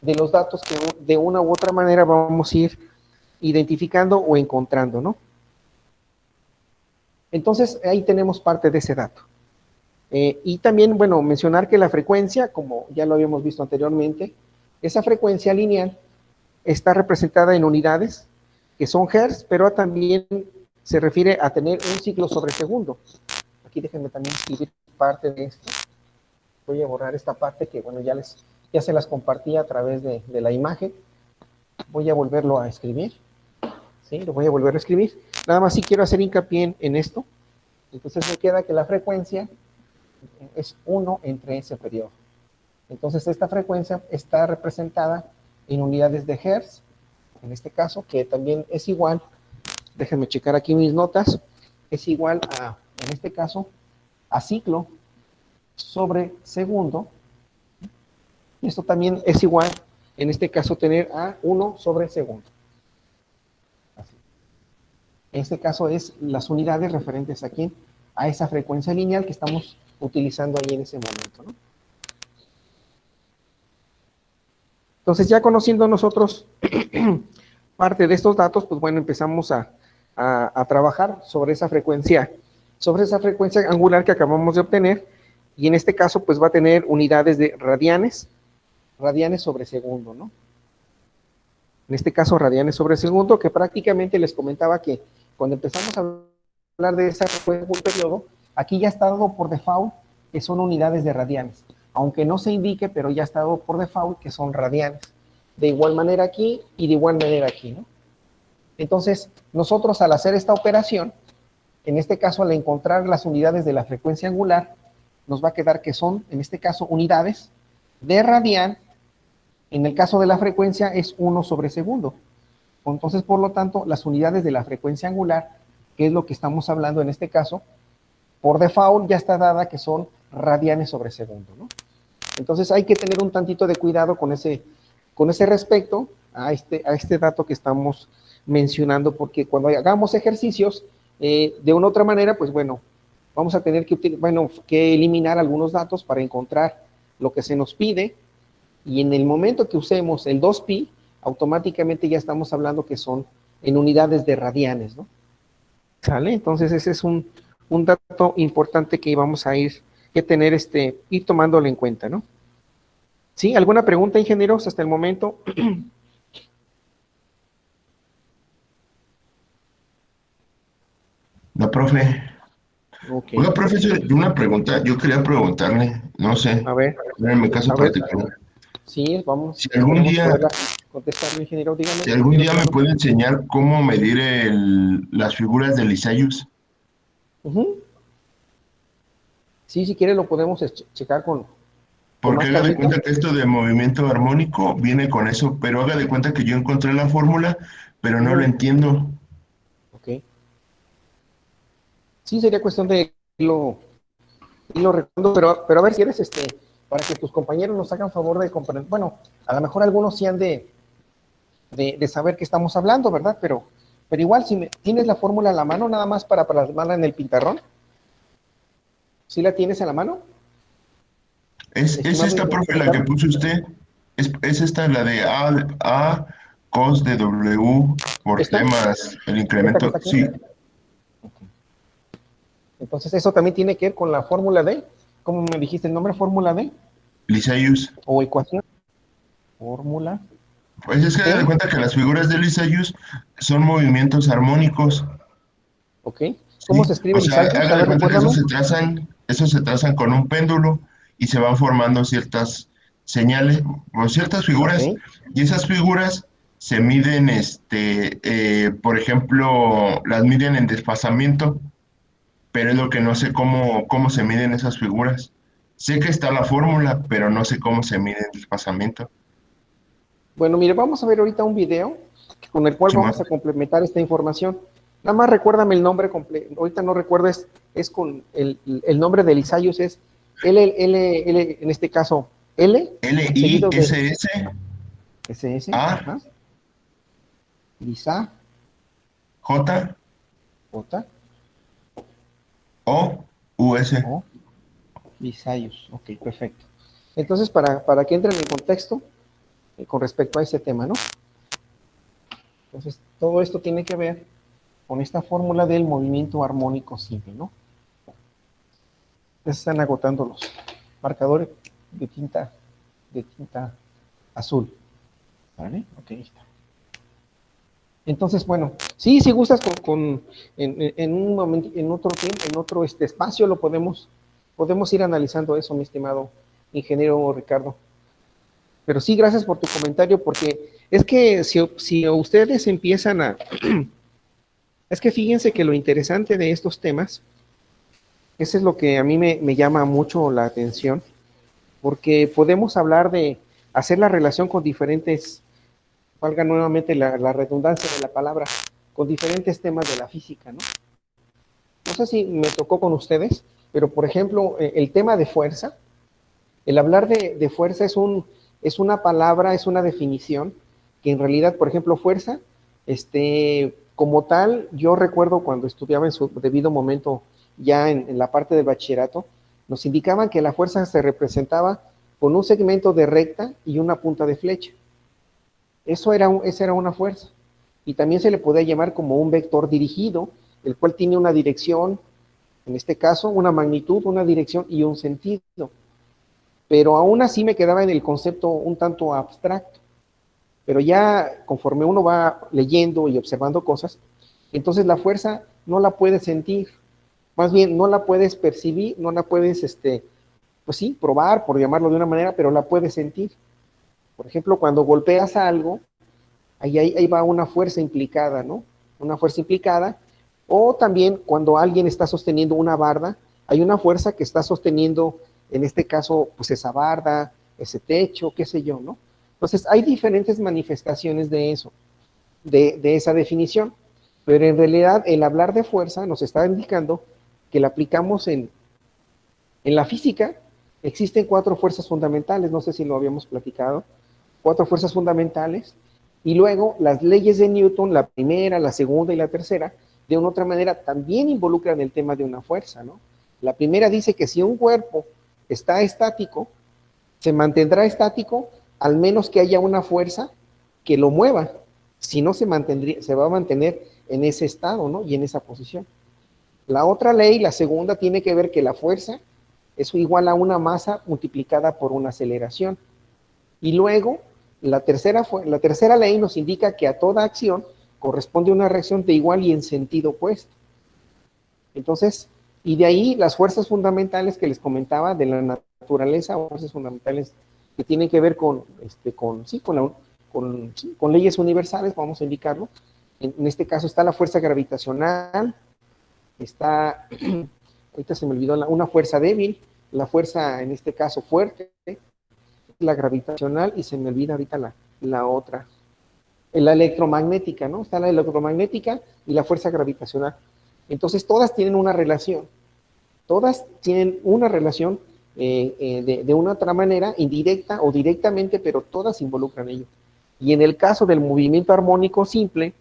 de los datos que de una u otra manera vamos a ir identificando o encontrando, ¿no? Entonces, ahí tenemos parte de ese dato. Y también, bueno, mencionar que la frecuencia, como ya lo habíamos visto anteriormente, esa frecuencia lineal está representada en unidades, que son hertz, pero también se refiere a tener un ciclo sobre segundo. Aquí déjenme también escribir parte de esto. Voy a borrar esta parte que, bueno, ya se las compartí a través de la imagen. Voy a volverlo a escribir. ¿Sí? Lo voy a volver a escribir. Nada más sí quiero hacer hincapié en esto. Entonces me queda que la frecuencia es 1 entre ese periodo. Entonces esta frecuencia está representada en unidades de hertz, en este caso, que también es igual, déjenme checar aquí mis notas, es igual a, en este caso, a ciclo sobre segundo. Y esto también es igual, en este caso, tener a 1 sobre segundo. Así. En este caso es las unidades referentes aquí a esa frecuencia lineal que estamos utilizando ahí en ese momento, ¿no? Entonces, ya conociendo nosotros parte de estos datos, pues bueno, empezamos a trabajar sobre esa frecuencia angular que acabamos de obtener, y en este caso, pues va a tener unidades de radianes sobre segundo, ¿no? en este caso radianes sobre segundo, que prácticamente les comentaba que cuando empezamos a hablar de esa frecuencia por periodo, aquí ya está dado por default que son unidades de radianes, aunque no se indique, pero ya está dado por default que son radianes. De igual manera aquí y de igual manera aquí, ¿no? Entonces, nosotros al hacer esta operación, en este caso al encontrar las unidades de la frecuencia angular, nos va a quedar que son, en este caso, unidades de radian. En el caso de la frecuencia es 1 sobre segundo. Entonces, por lo tanto, las unidades de la frecuencia angular, que es lo que estamos hablando en este caso, por default ya está dada que son radianes sobre segundo, ¿no? Entonces hay que tener un tantito de cuidado con ese respecto a este dato que estamos mencionando, porque cuando hagamos ejercicios, de una u otra manera, pues bueno, vamos a tener que eliminar algunos datos para encontrar lo que se nos pide, y en el momento que usemos el 2pi, automáticamente ya estamos hablando que son en unidades de radianes, ¿no? ¿Sale? Entonces ese es un dato importante que vamos a ir tomándolo en cuenta, ¿no? ¿Sí? ¿Alguna pregunta, ingenieros, hasta el momento? No, profe. Ok. Oiga, profesor, una pregunta. Yo quería preguntarle, no sé, A ver, en mi caso a ver. particular. Sí, vamos, Si algún esperemos día, poderla contestarlo, ingeniero, dígame. si algún día me puede enseñar cómo medir las figuras de Lissajous. Ujú. Sí, si quiere lo podemos checar con Porque más haga de calmita. cuenta que esto de movimiento armónico viene con eso, pero haga de cuenta que yo encontré la fórmula, pero no lo entiendo. Ok. Sí, sería cuestión de irlo recordando, pero a ver si eres para que tus compañeros nos hagan favor de comprender. Bueno, a lo mejor algunos sí han de saber qué estamos hablando, ¿verdad? Pero igual, si tienes la fórmula a la mano, nada más para plasmarla en el pintarrón. ¿Sí la tienes a la mano? Es Estimado esta, ingeniero profe, la que Ricardo. puso usted. Es esta la de A cos de W por ¿Esta? T más el ¿Esta que incremento. está aquí? Sí, Entonces, eso también tiene que ver con la fórmula D. ¿Cómo me dijiste el nombre? ¿Fórmula D? Lissajous. ¿O ecuación? Fórmula Pues es que haga de D. cuenta que las figuras de Lissajous son movimientos armónicos. ¿Ok? ¿Cómo Sí, se o escribe sea, Lissajous? A haga de ver, cuenta que recuérdame. esos se trazan con un péndulo y se van formando ciertas señales o ciertas Ok. figuras, y esas figuras se miden, por ejemplo, las miden en desfasamiento, pero es lo que no sé cómo se miden esas figuras. Sé que está la fórmula, pero no sé cómo se mide el desfasamiento. Bueno, mire, vamos a ver ahorita un video con el cual Simón. vamos a complementar esta información. Nada más recuérdame el nombre completo. Ahorita no recuerdo, es con el nombre de Lissajous, es L, en este caso, L, seguido de LISS SS, A ajá, Lisa, J J, O US. O, Lissajous. Ok, perfecto. Entonces, para que entren en contexto con respecto a ese tema, ¿no? Entonces, todo esto tiene que ver con esta fórmula del movimiento armónico simple, ¿no? Ya se están agotando los marcadores de tinta azul. ¿Vale? Ok, ahí está. Entonces, bueno, sí, si gustas en un momento, en otro tiempo, en otro espacio, lo podemos ir analizando eso, mi estimado ingeniero Ricardo. Pero sí, gracias por tu comentario, porque es que si ustedes empiezan es que fíjense que lo interesante de estos temas, eso es lo que a mí me llama mucho la atención, porque podemos hablar de hacer la relación con diferentes, valga nuevamente la redundancia de la palabra, con diferentes temas de la física, ¿no? No sé si me tocó con ustedes, pero por ejemplo, el tema de fuerza, el hablar de fuerza es una palabra, es una definición, que en realidad, por ejemplo, fuerza, como tal, yo recuerdo cuando estudiaba en su debido momento, ya en la parte del bachillerato, nos indicaban que la fuerza se representaba con un segmento de recta y una punta de flecha. Esa era una fuerza. Y también se le podía llamar como un vector dirigido, el cual tiene una dirección, en este caso, una magnitud, una dirección y un sentido. Pero aún así me quedaba en el concepto un tanto abstracto. pero ya conforme uno va leyendo y observando cosas, entonces la fuerza no la puedes sentir, más bien no la puedes percibir, no la puedes, pues sí, probar, por llamarlo de una manera, pero la puedes sentir. Por ejemplo, cuando golpeas a algo, ahí va una fuerza implicada, ¿no? Una fuerza implicada, o también cuando alguien está sosteniendo una barda, hay una fuerza que está sosteniendo, en este caso, pues esa barda, ese techo, qué sé yo, ¿no? Entonces, hay diferentes manifestaciones de eso, de esa definición, pero en realidad el hablar de fuerza nos está indicando que la aplicamos en la física. Existen 4 fuerzas fundamentales, no sé si lo habíamos platicado, 4 fuerzas fundamentales, y luego las leyes de Newton, la primera, la segunda y la tercera, de una otra manera también involucran el tema de una fuerza, ¿no? La primera dice que si un cuerpo está estático, se mantendrá estático al menos que haya una fuerza que lo mueva, si no se va a mantener en ese estado, ¿no? Y en esa posición. La otra ley, la segunda, tiene que ver que la fuerza es igual a una masa multiplicada por una aceleración. Y luego, la tercera ley nos indica que a toda acción corresponde una reacción de igual y en sentido opuesto. Entonces, y de ahí las fuerzas fundamentales que les comentaba de la naturaleza, o fuerzas fundamentales que tienen que ver con leyes universales, vamos a indicarlo. En este caso está la fuerza gravitacional, está, ahorita se me olvidó, una fuerza débil, la fuerza, en este caso, fuerte, la gravitacional, y se me olvida ahorita la otra, la electromagnética, ¿no? Está la electromagnética y la fuerza gravitacional. Entonces, todas tienen una relación, de una otra manera, indirecta o directamente, pero todas involucran ello. Y en el caso del movimiento armónico simple,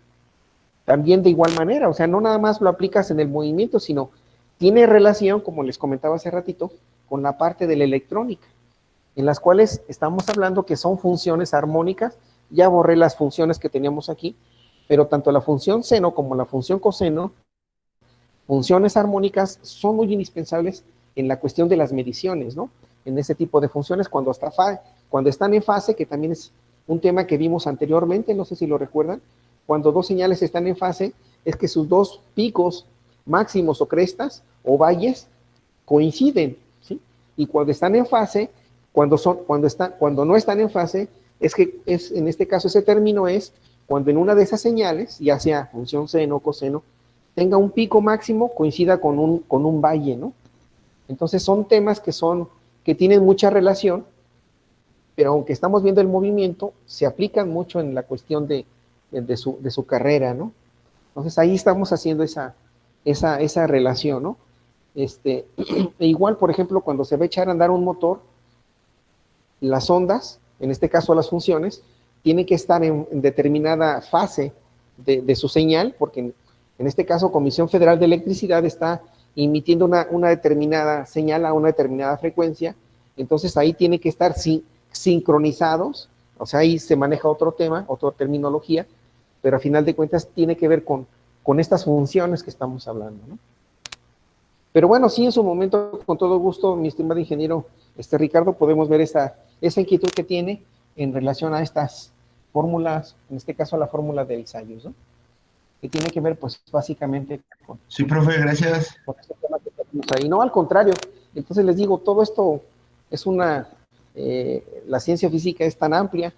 también de igual manera, o sea, no nada más lo aplicas en el movimiento, sino tiene relación, como les comentaba hace ratito, con la parte de la electrónica, en las cuales estamos hablando que son funciones armónicas. Ya borré las funciones que teníamos aquí, pero tanto la función seno como la función coseno, funciones armónicas, son muy indispensables en la cuestión de las mediciones, ¿no? En ese tipo de funciones, cuando están en fase, que también es un tema que vimos anteriormente, no sé si lo recuerdan, cuando dos señales están en fase, es que sus dos picos máximos o crestas o valles coinciden, ¿sí? Y cuando están en fase, cuando no están en fase, en este caso ese término es cuando en una de esas señales, ya sea función seno o coseno, tenga un pico máximo, coincida con un valle, ¿no? Entonces son temas que tienen mucha relación, pero aunque estamos viendo el movimiento, se aplican mucho en la cuestión de su carrera, ¿no? Entonces ahí estamos haciendo esa relación, ¿no? E igual, por ejemplo, cuando se va a echar a andar un motor, las ondas, en este caso las funciones, tienen que estar en determinada fase de su señal, porque en este caso Comisión Federal de Electricidad está emitiendo una determinada señal a una determinada frecuencia, entonces ahí tiene que estar sincronizados, o sea, ahí se maneja otro tema, otra terminología, pero a final de cuentas tiene que ver con estas funciones que estamos hablando, ¿no? Pero bueno, sí, en su momento, con todo gusto, mi estimado ingeniero Ricardo, podemos ver esa inquietud que tiene en relación a estas fórmulas, en este caso a la fórmula del Sayus, ¿no? Que tiene que ver, pues, básicamente con... Sí, profe, gracias. Con este tema que tenemos ahí. No, al contrario. Entonces les digo, todo esto es la ciencia física es tan amplia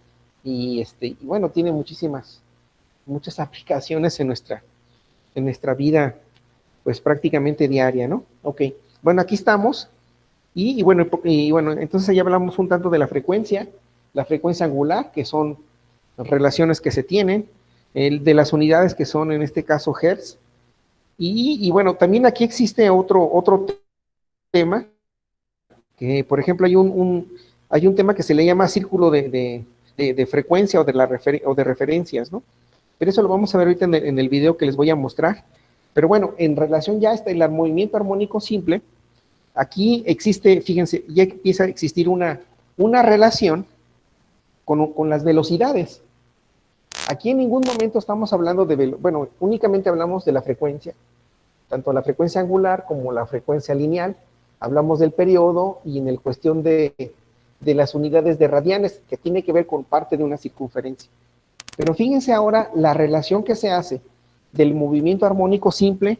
y bueno, tiene muchas aplicaciones en nuestra vida, pues prácticamente diaria, ¿no? Ok, bueno, aquí estamos, y bueno, entonces ya hablamos un tanto de la frecuencia angular, que son las relaciones que se tienen, de las unidades que son en este caso Hertz, y bueno, también aquí existe otro tema, que por ejemplo hay un tema que se le llama círculo de frecuencia o de referencias, ¿no? Pero eso lo vamos a ver ahorita en el video que les voy a mostrar. Pero bueno, en relación ya está el movimiento armónico simple, aquí existe, fíjense, ya empieza a existir una relación con las velocidades. Aquí en ningún momento estamos hablando únicamente hablamos de la frecuencia, tanto la frecuencia angular como la frecuencia lineal, hablamos del periodo y en el cuestión de las unidades de radianes, que tiene que ver con parte de una circunferencia. Pero fíjense ahora la relación que se hace del movimiento armónico simple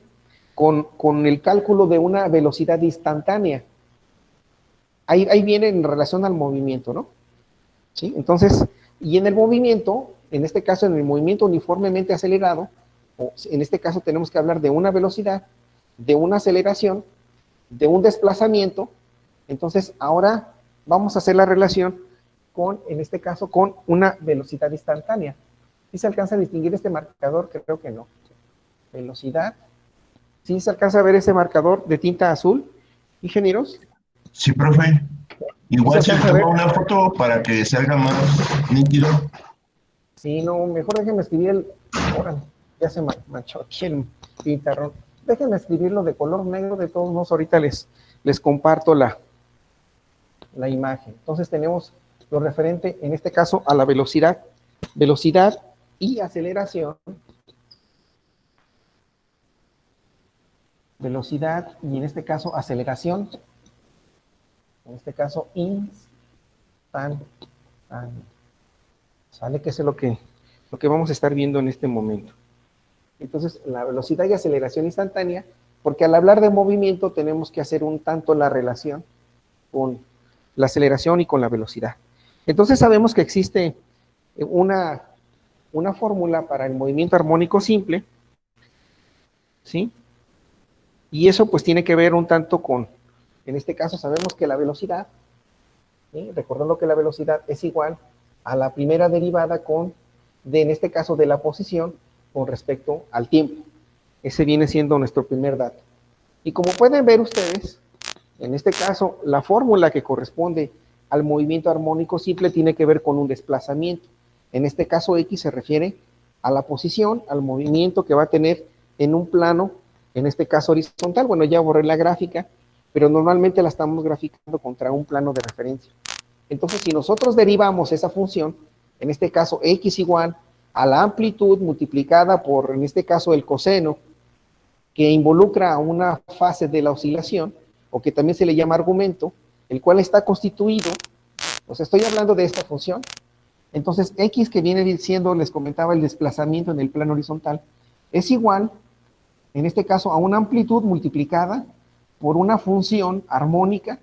con el cálculo de una velocidad instantánea. Ahí viene en relación al movimiento, ¿no? ¿Sí? Entonces, y en el movimiento, en este caso en el movimiento uniformemente acelerado, o en este caso tenemos que hablar de una velocidad, de una aceleración, de un desplazamiento. Entonces, ahora vamos a hacer la relación con, en este caso, con una velocidad instantánea. ¿Sí se alcanza a distinguir este marcador? Creo que no. Velocidad. ¿Sí se alcanza a ver ese marcador de tinta azul, ingenieros? Sí, profe. ¿Sí se Igual se le alcanza a ver? toma una foto para que salga más nítido. Sí, no, mejor déjenme escribir el... Órale, ya se manchó aquí el pintarrón. Déjenme escribirlo de color negro, de todos modos ahorita les comparto la imagen. Entonces tenemos lo referente, en este caso, a la velocidad y aceleración. Velocidad y en este caso aceleración. En este caso instantánea. ¿Sale? Que es lo que vamos a estar viendo en este momento. Entonces, la velocidad y aceleración instantánea, porque al hablar de movimiento tenemos que hacer un tanto la relación con la aceleración y con la velocidad. Entonces sabemos que existe una fórmula para el movimiento armónico simple, ¿sí? Y eso pues tiene que ver un tanto con, en este caso sabemos que la velocidad, ¿sí? Recordando que la velocidad es igual a la primera derivada en este caso de la posición con respecto al tiempo. Ese viene siendo nuestro primer dato. Y como pueden ver ustedes, en este caso, la fórmula que corresponde al movimiento armónico simple tiene que ver con un desplazamiento. En este caso, X se refiere a la posición, al movimiento que va a tener en un plano, en este caso horizontal. Bueno, ya borré la gráfica, pero normalmente la estamos graficando contra un plano de referencia. Entonces, si nosotros derivamos esa función, en este caso, X igual a la amplitud multiplicada por, en este caso, el coseno, que involucra a una fase de la oscilación, o que también se le llama argumento, el cual está constituido, o sea, estoy hablando de esta función. Entonces, X, que viene siendo, les comentaba, el desplazamiento en el plano horizontal, es igual, en este caso, a una amplitud multiplicada por una función armónica,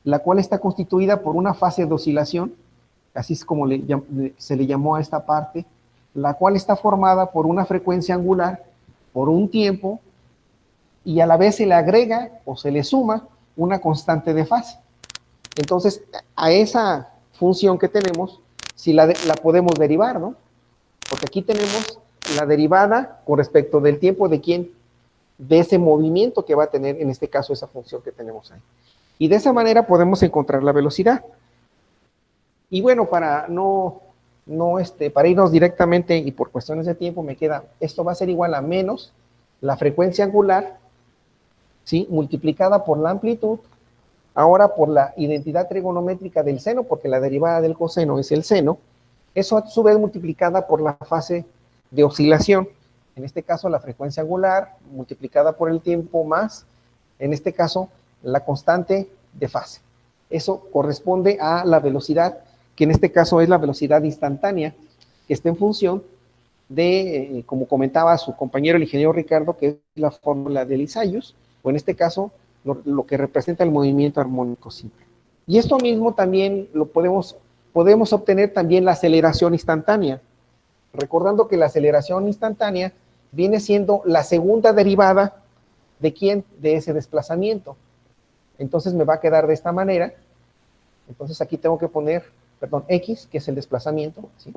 la cual está constituida por una fase de oscilación, así es como se le llamó a esta parte, la cual está formada por una frecuencia angular, por un tiempo, y a la vez se le agrega o se le suma una constante de fase. Entonces, a esa función que tenemos, si la podemos derivar, ¿no? Porque aquí tenemos la derivada con respecto del tiempo de quién, de ese movimiento que va a tener, en este caso, esa función que tenemos ahí. Y de esa manera podemos encontrar la velocidad. Y bueno, para para irnos directamente y por cuestiones de tiempo me queda, esto va a ser igual a menos la frecuencia angular, ¿sí? Multiplicada por la amplitud, ahora por la identidad trigonométrica del seno, porque la derivada del coseno es el seno, eso a su vez multiplicada por la fase de oscilación, en este caso la frecuencia angular, multiplicada por el tiempo más, en este caso, la constante de fase. Eso corresponde a la velocidad, que en este caso es la velocidad instantánea, que está en función de, como comentaba su compañero el ingeniero Ricardo, que es la fórmula de Lissajous, o en este caso, lo que representa el movimiento armónico simple. Y esto mismo también lo podemos obtener también la aceleración instantánea, recordando que la aceleración instantánea viene siendo la segunda derivada de quién, de ese desplazamiento. Entonces me va a quedar de esta manera. Entonces aquí tengo que poner, perdón, X, que es el desplazamiento, ¿sí?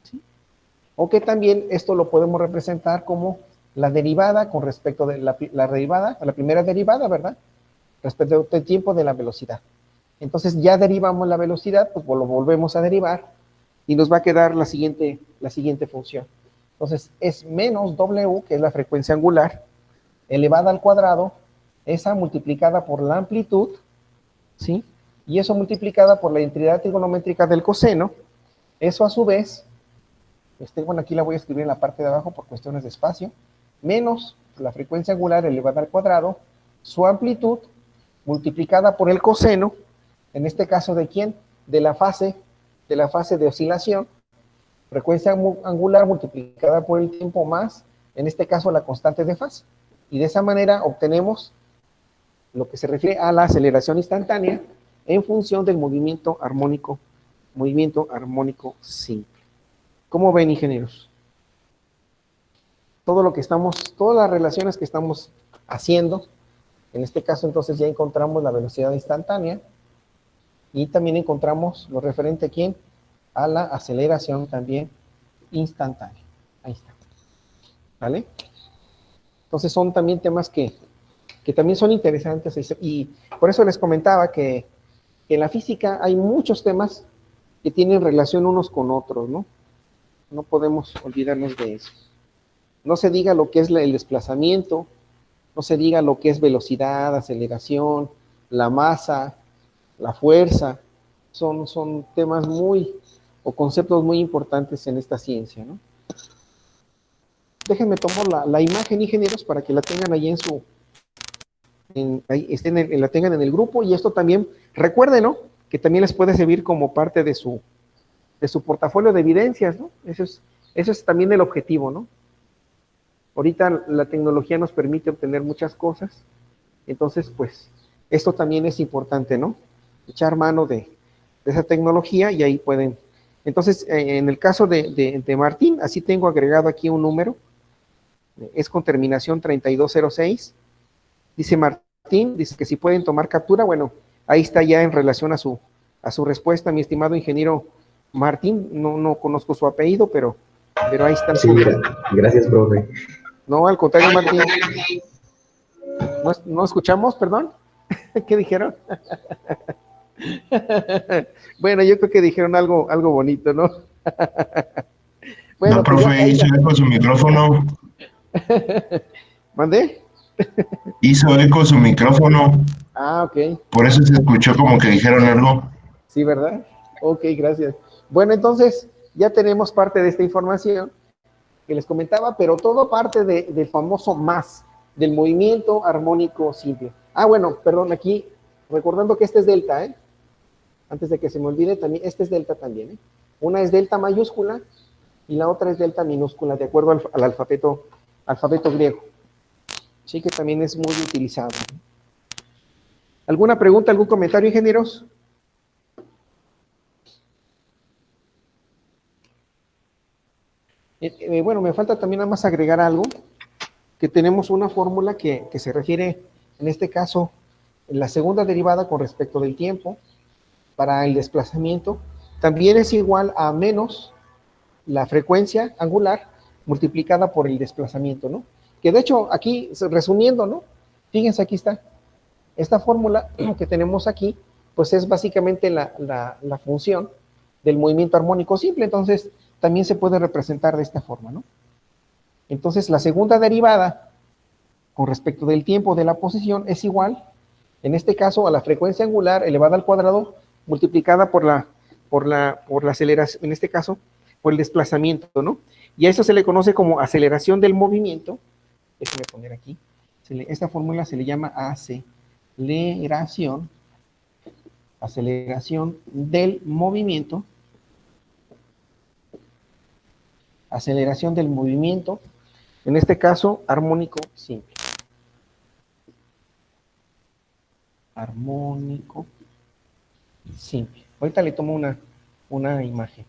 ¿Sí? O que también esto lo podemos representar como la derivada con respecto de la derivada, la primera derivada, ¿verdad? Respecto del tiempo de la velocidad. Entonces ya derivamos la velocidad, pues lo volvemos a derivar y nos va a quedar la siguiente función. Entonces es menos W, que es la frecuencia angular, elevada al cuadrado, esa multiplicada por la amplitud, ¿sí? Y eso multiplicada por la identidad trigonométrica del coseno, eso a su vez, bueno, aquí la voy a escribir en la parte de abajo por cuestiones de espacio, menos la frecuencia angular elevada al cuadrado, su amplitud, multiplicada por el coseno, en este caso de quién, de la fase de oscilación, frecuencia angular multiplicada por el tiempo más, en este caso, la constante de fase. Y de esa manera obtenemos lo que se refiere a la aceleración instantánea en función del movimiento armónico simple. ¿Cómo ven, ingenieros? Todas las relaciones que estamos haciendo, en este caso entonces ya encontramos la velocidad instantánea y también encontramos lo referente a ¿quién? A la aceleración también instantánea. Ahí está. ¿Vale? Entonces son también temas que también son interesantes y por eso les comentaba que en la física hay muchos temas que tienen relación unos con otros, ¿no? No podemos olvidarnos de eso. No se diga lo que es el desplazamiento, no se diga lo que es velocidad, aceleración, la masa, la fuerza, son temas o conceptos muy importantes en esta ciencia, ¿no? Déjenme tomar la imagen, ingenieros, para que la tengan ahí la tengan en el grupo, y esto también, recuerden, ¿no? Que también les puede servir como parte de su portafolio de evidencias, ¿no? Eso es también el objetivo, ¿no? Ahorita la tecnología nos permite obtener muchas cosas, entonces, pues, esto también es importante, ¿no? Echar mano de esa tecnología y ahí pueden. Entonces, en el caso de Martín, así tengo agregado aquí un número, es con terminación 3206, dice Martín, dice que si pueden tomar captura, bueno, ahí está ya en relación a su respuesta, mi estimado ingeniero Martín, no conozco su apellido, pero ahí está. Sí, gracias, profe. No, al contrario, Martín. ¿No escuchamos, perdón? ¿Qué dijeron? Bueno, yo creo que dijeron algo bonito, ¿no? Bueno, no, profe, hizo eco su micrófono. ¿Mandé? Hizo eco su micrófono. Ah, ok. Por eso se escuchó como que dijeron algo. Sí, ¿verdad? Ok, gracias. Bueno, entonces, ya tenemos parte de esta información que les comentaba, pero todo parte del famoso más, del movimiento armónico simple. Ah, bueno, perdón, aquí, recordando que este es delta, ¿eh? Antes de que se me olvide, también, este es delta también, ¿eh? Una es delta mayúscula y la otra es delta minúscula, de acuerdo al alfabeto griego. Sí, que también es muy utilizado. ¿Alguna pregunta, algún comentario, ingenieros? Bueno, me falta también nada más agregar algo, que tenemos una fórmula que se refiere, en este caso, la segunda derivada con respecto del tiempo, para el desplazamiento, también es igual a menos la frecuencia angular multiplicada por el desplazamiento, ¿no? Que de hecho, aquí, resumiendo, ¿no? Fíjense, aquí está. Esta fórmula que tenemos aquí, pues es básicamente la función del movimiento armónico simple, entonces también se puede representar de esta forma, ¿no? Entonces, la segunda derivada con respecto del tiempo de la posición es igual, en este caso, a la frecuencia angular elevada al cuadrado multiplicada por la aceleración, en este caso, por el desplazamiento, ¿no? Y a eso se le conoce como aceleración del movimiento. Déjenme poner aquí. Esta fórmula se le llama aceleración del movimiento. Aceleración del movimiento, en este caso, armónico simple. Armónico simple. Ahorita le tomo una imagen.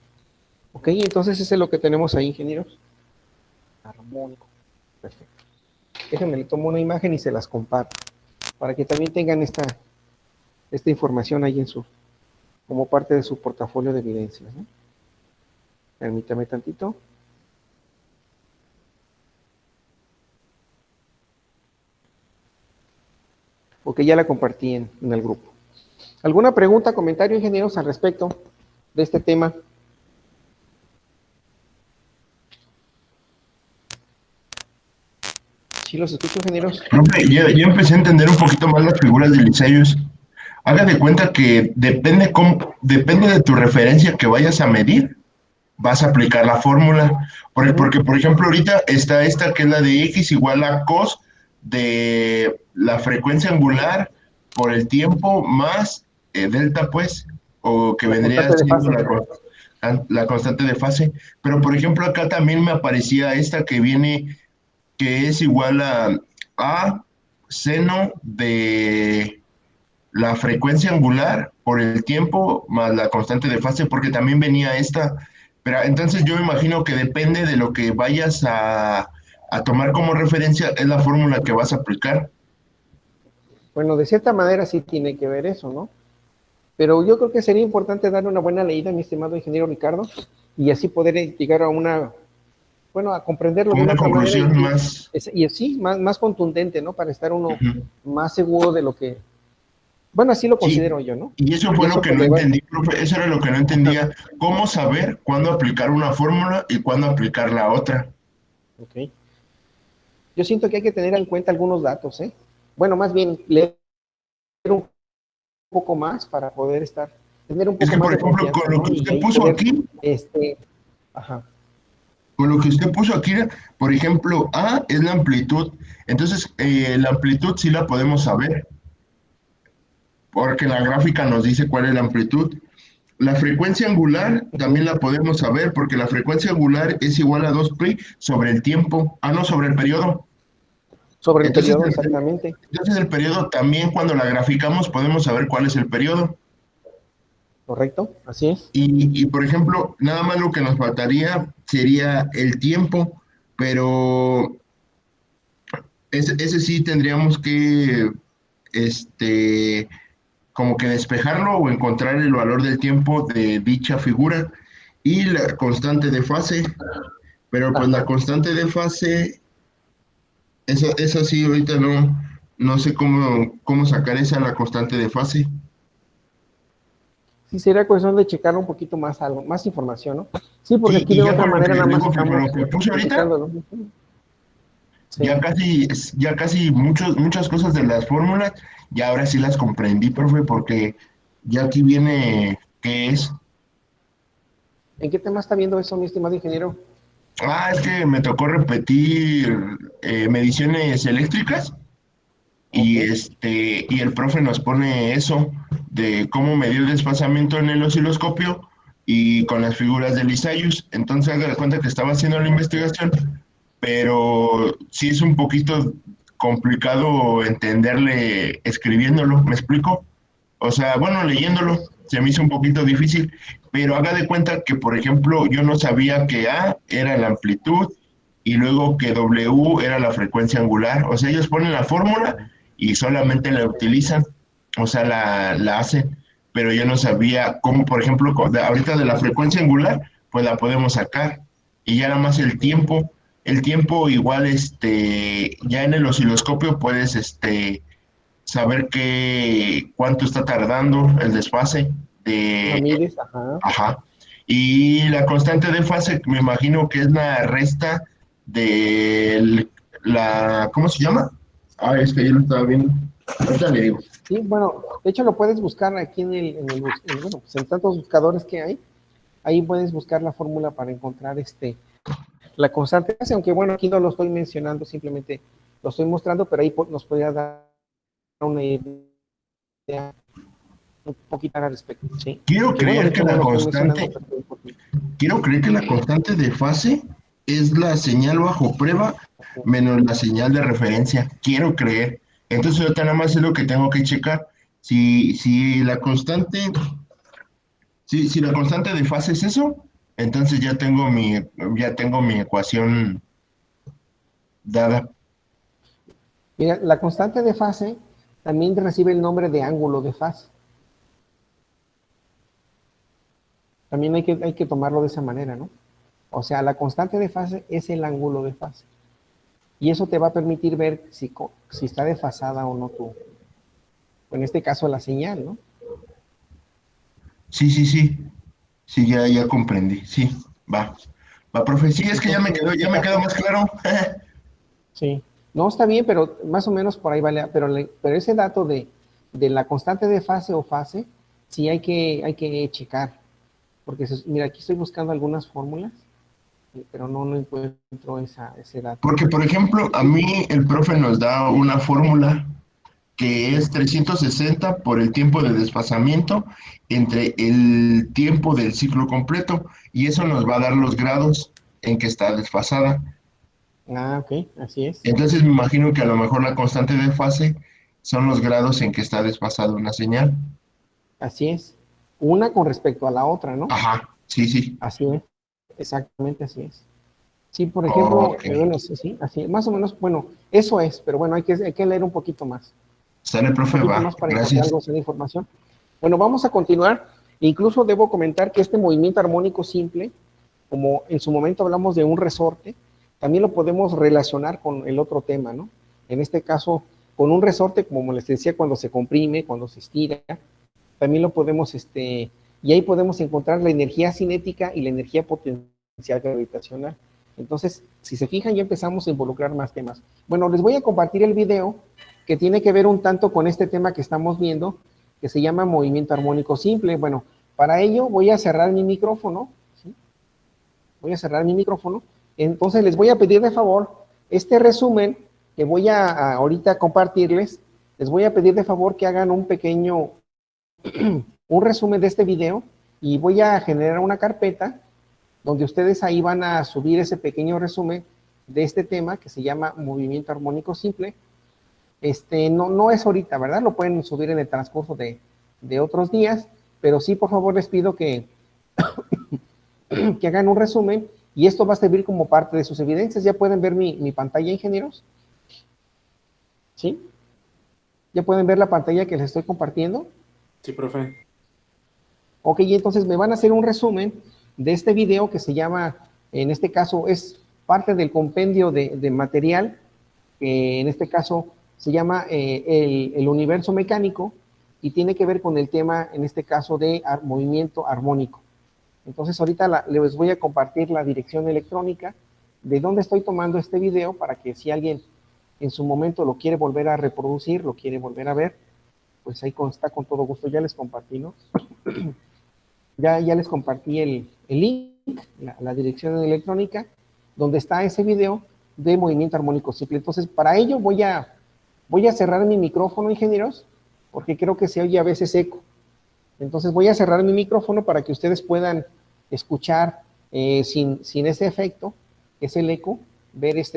Ok, entonces ese es lo que tenemos ahí, ingenieros. Armónico. Perfecto. Déjenme, le tomo una imagen y se las comparto, para que también tengan esta información ahí como parte de su portafolio de evidencias, ¿no? Permítame tantito. Ok, ya la compartí en el grupo. ¿Alguna pregunta, comentario, ingenieros, al respecto de este tema? ¿Sí los escucho, ingenieros? Profe, yo empecé a entender un poquito más las figuras de Lissajous. Haga de cuenta que depende de tu referencia que vayas a medir, vas a aplicar la fórmula. Porque, por ejemplo, ahorita está esta que es la de X igual a cos de la frecuencia angular por el tiempo más delta, pues, o que vendría siendo la la constante de fase, pero por ejemplo acá también me aparecía esta que viene, que es igual a seno de la frecuencia angular por el tiempo más la constante de fase, porque también venía esta, pero entonces yo me imagino que depende de lo que vayas a tomar como referencia, es la fórmula que vas a aplicar. Bueno, de cierta manera sí tiene que ver eso, ¿no? Pero yo creo que sería importante darle una buena leída, mi estimado ingeniero Ricardo, y así poder llegar a una, bueno, a comprenderlo de Una una otra manera conclusión más. y así, más contundente, ¿no? Para estar uno Ujú. más seguro de lo que, bueno, así lo Sí, considero yo, ¿no? y eso Y fue lo eso que pues no le va, entendí, profe, eso era lo que no entendía, cómo saber cuándo aplicar una fórmula y cuándo aplicar la otra. ok. Yo siento que hay que tener en cuenta algunos datos, ¿eh? Bueno, más bien leer un poco más para poder tener un Es poco que, más por de ejemplo, confianza, con lo ¿no? que Y usted ahí puso poder, aquí, ajá, con lo que usted puso aquí, por ejemplo, A es la amplitud. Entonces, la amplitud sí la podemos saber, porque la gráfica nos dice cuál es la amplitud. La frecuencia angular ujú, también la podemos saber, porque la frecuencia angular es igual a 2pi sobre el tiempo, no, sobre el periodo. sobre el Entonces, periodo, exactamente, entonces el periodo también cuando la graficamos podemos saber cuál es el periodo. ¿correcto? Así es. Por ejemplo, nada más lo que nos faltaría sería el tiempo, pero ese sí tendríamos que, este, como que despejarlo o encontrar el valor del tiempo de dicha figura y la constante de fase, pero pues la Ajá. constante de fase, esa sí ahorita no sé cómo sacar esa la constante de fase. Sí, sería cuestión de checar un poquito más algo, más información, ¿no? Sí, porque aquí Y de ya otra con lo que manera les nada más digo que con estamos lo que puse ahorita, indicando, ¿no? Sí. ya casi, muchas cosas de las fórmulas, ya ahora sí las comprendí, profe, porque ya aquí viene qué es. ¿En qué tema está viendo eso, mi estimado ingeniero? Es que me tocó repetir mediciones eléctricas Ok. y el profe nos pone eso de cómo medir el desfasamiento en el osciloscopio y con las figuras del Isaius. Entonces haga de cuenta que estaba haciendo la investigación, pero sí es un poquito complicado entenderle escribiéndolo, ¿me explico? O sea, bueno, leyéndolo se me hizo un poquito difícil, pero haga de cuenta que, por ejemplo, yo no sabía que A era la amplitud y luego que W era la frecuencia angular. O sea, ellos ponen la fórmula y solamente la utilizan, o sea, la hacen, pero yo no sabía cómo, por ejemplo, ahorita de la frecuencia angular, pues la podemos sacar y ya nada más el tiempo igual, ya en el osciloscopio puedes, saber cuánto está tardando el desfase La de, mides, ajá. ajá. Y la constante de fase, me imagino que es la resta de ¿cómo se llama? Es que yo lo estaba viendo. Ahorita le digo. Sí, bueno, de hecho lo puedes buscar aquí bueno, pues en tantos buscadores que hay, ahí puedes buscar la fórmula para encontrar la constante, aunque bueno, aquí no lo estoy mencionando, simplemente lo estoy mostrando, pero ahí nos podría dar una idea un poquito al respecto, ¿sí? Quiero Que bueno, de creer que hecho no la lo estoy mencionando, constante, pero es importante. quiero creer que la constante de fase es la señal bajo prueba menos la señal de referencia. Quiero creer. Entonces, ahorita nada más es lo que tengo que checar. Si la constante si la constante de fase es eso, entonces ya tengo mi ecuación dada. Mira, la constante de fase también recibe el nombre de ángulo de fase. También hay que tomarlo de esa manera, ¿no? O sea, la constante de fase es el ángulo de fase. Y eso te va a permitir ver si está desfasada o no en este caso la señal, ¿no? Sí, sí, sí. Sí, ya comprendí. Sí, va. Va, profe. Sí, es que Entonces, en ya este me quedó caso, más claro. sí. No, está bien, pero más o menos por ahí vale. Pero ese dato de la constante de fase o fase, sí hay que checar. Porque, mira, aquí estoy buscando algunas fórmulas, pero no encuentro ese dato. Porque, por ejemplo, a Sí, mí el profe nos da una fórmula que es 360 por el tiempo de desfasamiento entre el tiempo del ciclo completo, y eso nos va a dar los grados en que está desfasada. Ah, ok, así es. Entonces me imagino que a lo mejor la constante de fase son los grados en que está desfasada una señal. Así es. Una con respecto a la otra, ¿no? Ajá, sí, sí. Así es. Exactamente así es. Sí, por ejemplo, Ok. bueno, sí, sí, así, más o menos, bueno, eso es, pero bueno, hay que leer un poquito más. Sale, Un profe, poquito va. más para encontrar Gracias. algo de información. Bueno, vamos a continuar. Incluso debo comentar que este movimiento armónico simple, como en su momento hablamos de un resorte, también lo podemos relacionar con el otro tema, ¿no? En este caso, con un resorte, como les decía, cuando se comprime, cuando se estira, también lo podemos, y ahí podemos encontrar la energía cinética y la energía potencial gravitacional. Entonces, si se fijan, ya empezamos a involucrar más temas. Bueno, les voy a compartir el video que tiene que ver un tanto con este tema que estamos viendo, que se llama movimiento armónico simple. Bueno, para ello voy a cerrar mi micrófono, ¿sí? Voy a cerrar mi micrófono. Entonces les voy a pedir de favor este resumen que voy a ahorita compartirles. Les voy a pedir de favor que hagan un pequeño, un resumen de este video, y voy a generar una carpeta donde ustedes ahí van a subir ese pequeño resumen de este tema que se llama movimiento armónico simple. No es ahorita, ¿verdad? Lo pueden subir en el transcurso de otros días, pero sí, por favor, les pido que hagan un resumen, y esto va a servir como parte de sus evidencias. ¿Ya pueden ver mi pantalla, ingenieros? ¿Sí? ¿Ya pueden ver la pantalla que les estoy compartiendo? Sí, profe. Ok, entonces me van a hacer un resumen de este video que se llama, en este caso es parte del compendio de material, que en este caso se llama el universo mecánico, y tiene que ver con el tema, en este caso, de movimiento armónico. Entonces ahorita les voy a compartir la dirección electrónica de dónde estoy tomando este video, para que si alguien en su momento lo quiere volver a reproducir, lo quiere volver a ver, pues ahí está con todo gusto. Ya les compartí, ¿no? Ya les compartí el link, la dirección electrónica, donde está ese video de movimiento armónico simple. Entonces, para ello voy a cerrar mi micrófono, ingenieros, porque creo que se oye a veces eco. Entonces voy a cerrar mi micrófono para que ustedes puedan escuchar sin ese efecto, es el eco,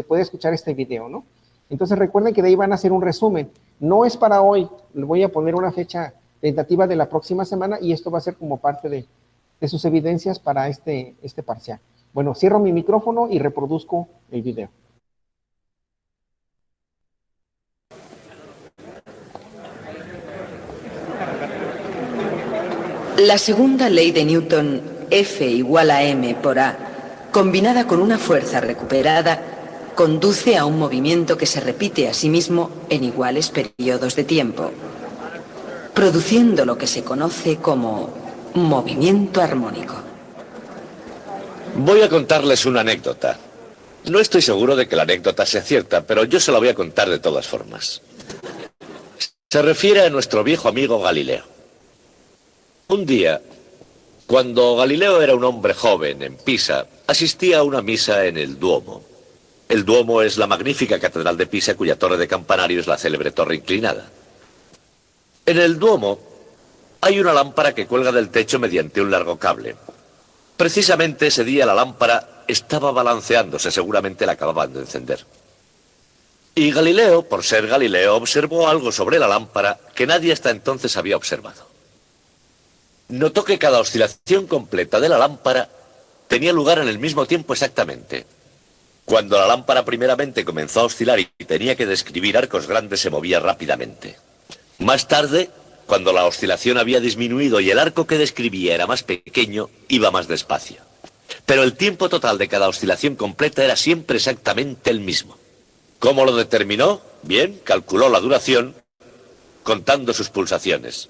puede escuchar este video, ¿no? Entonces recuerden que de ahí van a hacer un resumen. No es para hoy, le voy a poner una fecha tentativa de la próxima semana, y esto va a ser como parte de sus evidencias para este parcial. Bueno, cierro mi micrófono y reproduzco el video. La segunda ley de Newton, F igual a m por a, combinada con una fuerza recuperada, conduce a un movimiento que se repite a sí mismo en iguales periodos de tiempo, produciendo lo que se conoce como movimiento armónico. Voy a contarles una anécdota. No estoy seguro de que la anécdota sea cierta, pero yo se la voy a contar de todas formas. Se refiere a nuestro viejo amigo Galileo. Un día, cuando Galileo era un hombre joven en Pisa, asistía a una misa en el Duomo. El Duomo es la magnífica catedral de Pisa, cuya torre de campanario es la célebre torre inclinada. En el Duomo hay una lámpara que cuelga del techo mediante un largo cable. Precisamente ese día la lámpara estaba balanceándose, seguramente la acababan de encender. Y Galileo, por ser Galileo, observó algo sobre la lámpara que nadie hasta entonces había observado. Notó que cada oscilación completa de la lámpara tenía lugar en el mismo tiempo exactamente. Cuando la lámpara primeramente comenzó a oscilar y tenía que describir arcos grandes, se movía rápidamente. Más tarde, cuando la oscilación había disminuido y el arco que describía era más pequeño, iba más despacio. Pero el tiempo total de cada oscilación completa era siempre exactamente el mismo. ¿Cómo lo determinó? Bien, calculó la duración contando sus pulsaciones.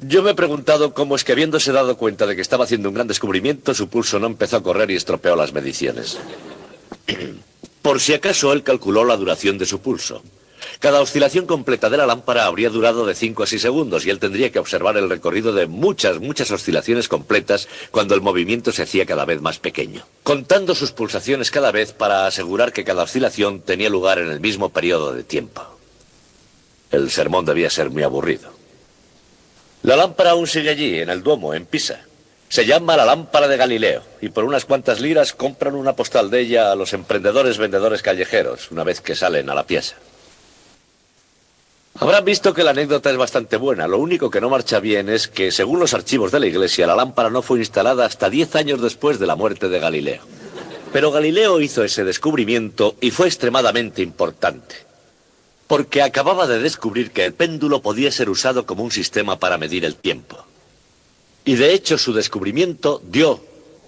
Yo me he preguntado cómo es que, habiéndose dado cuenta de que estaba haciendo un gran descubrimiento, su pulso no empezó a correr y estropeó las mediciones. Por si acaso, él calculó la duración de su pulso. Cada oscilación completa de la lámpara habría durado de 5 a 6 segundos y él tendría que observar el recorrido de muchas oscilaciones completas cuando el movimiento se hacía cada vez más pequeño, contando sus pulsaciones cada vez para asegurar que cada oscilación tenía lugar en el mismo periodo de tiempo. El sermón debía ser muy aburrido. La lámpara aún sigue allí, en el Duomo, en Pisa. Se llama la lámpara de Galileo, y por unas cuantas liras compran una postal de ella a los emprendedores vendedores callejeros, una vez que salen a la piazza. Habrán visto que la anécdota es bastante buena. Lo único que no marcha bien es que, según los archivos de la iglesia, la lámpara no fue instalada hasta 10 años después de la muerte de Galileo. Pero Galileo hizo ese descubrimiento y fue extremadamente importante, porque acababa de descubrir que el péndulo podía ser usado como un sistema para medir el tiempo. Y de hecho su descubrimiento dio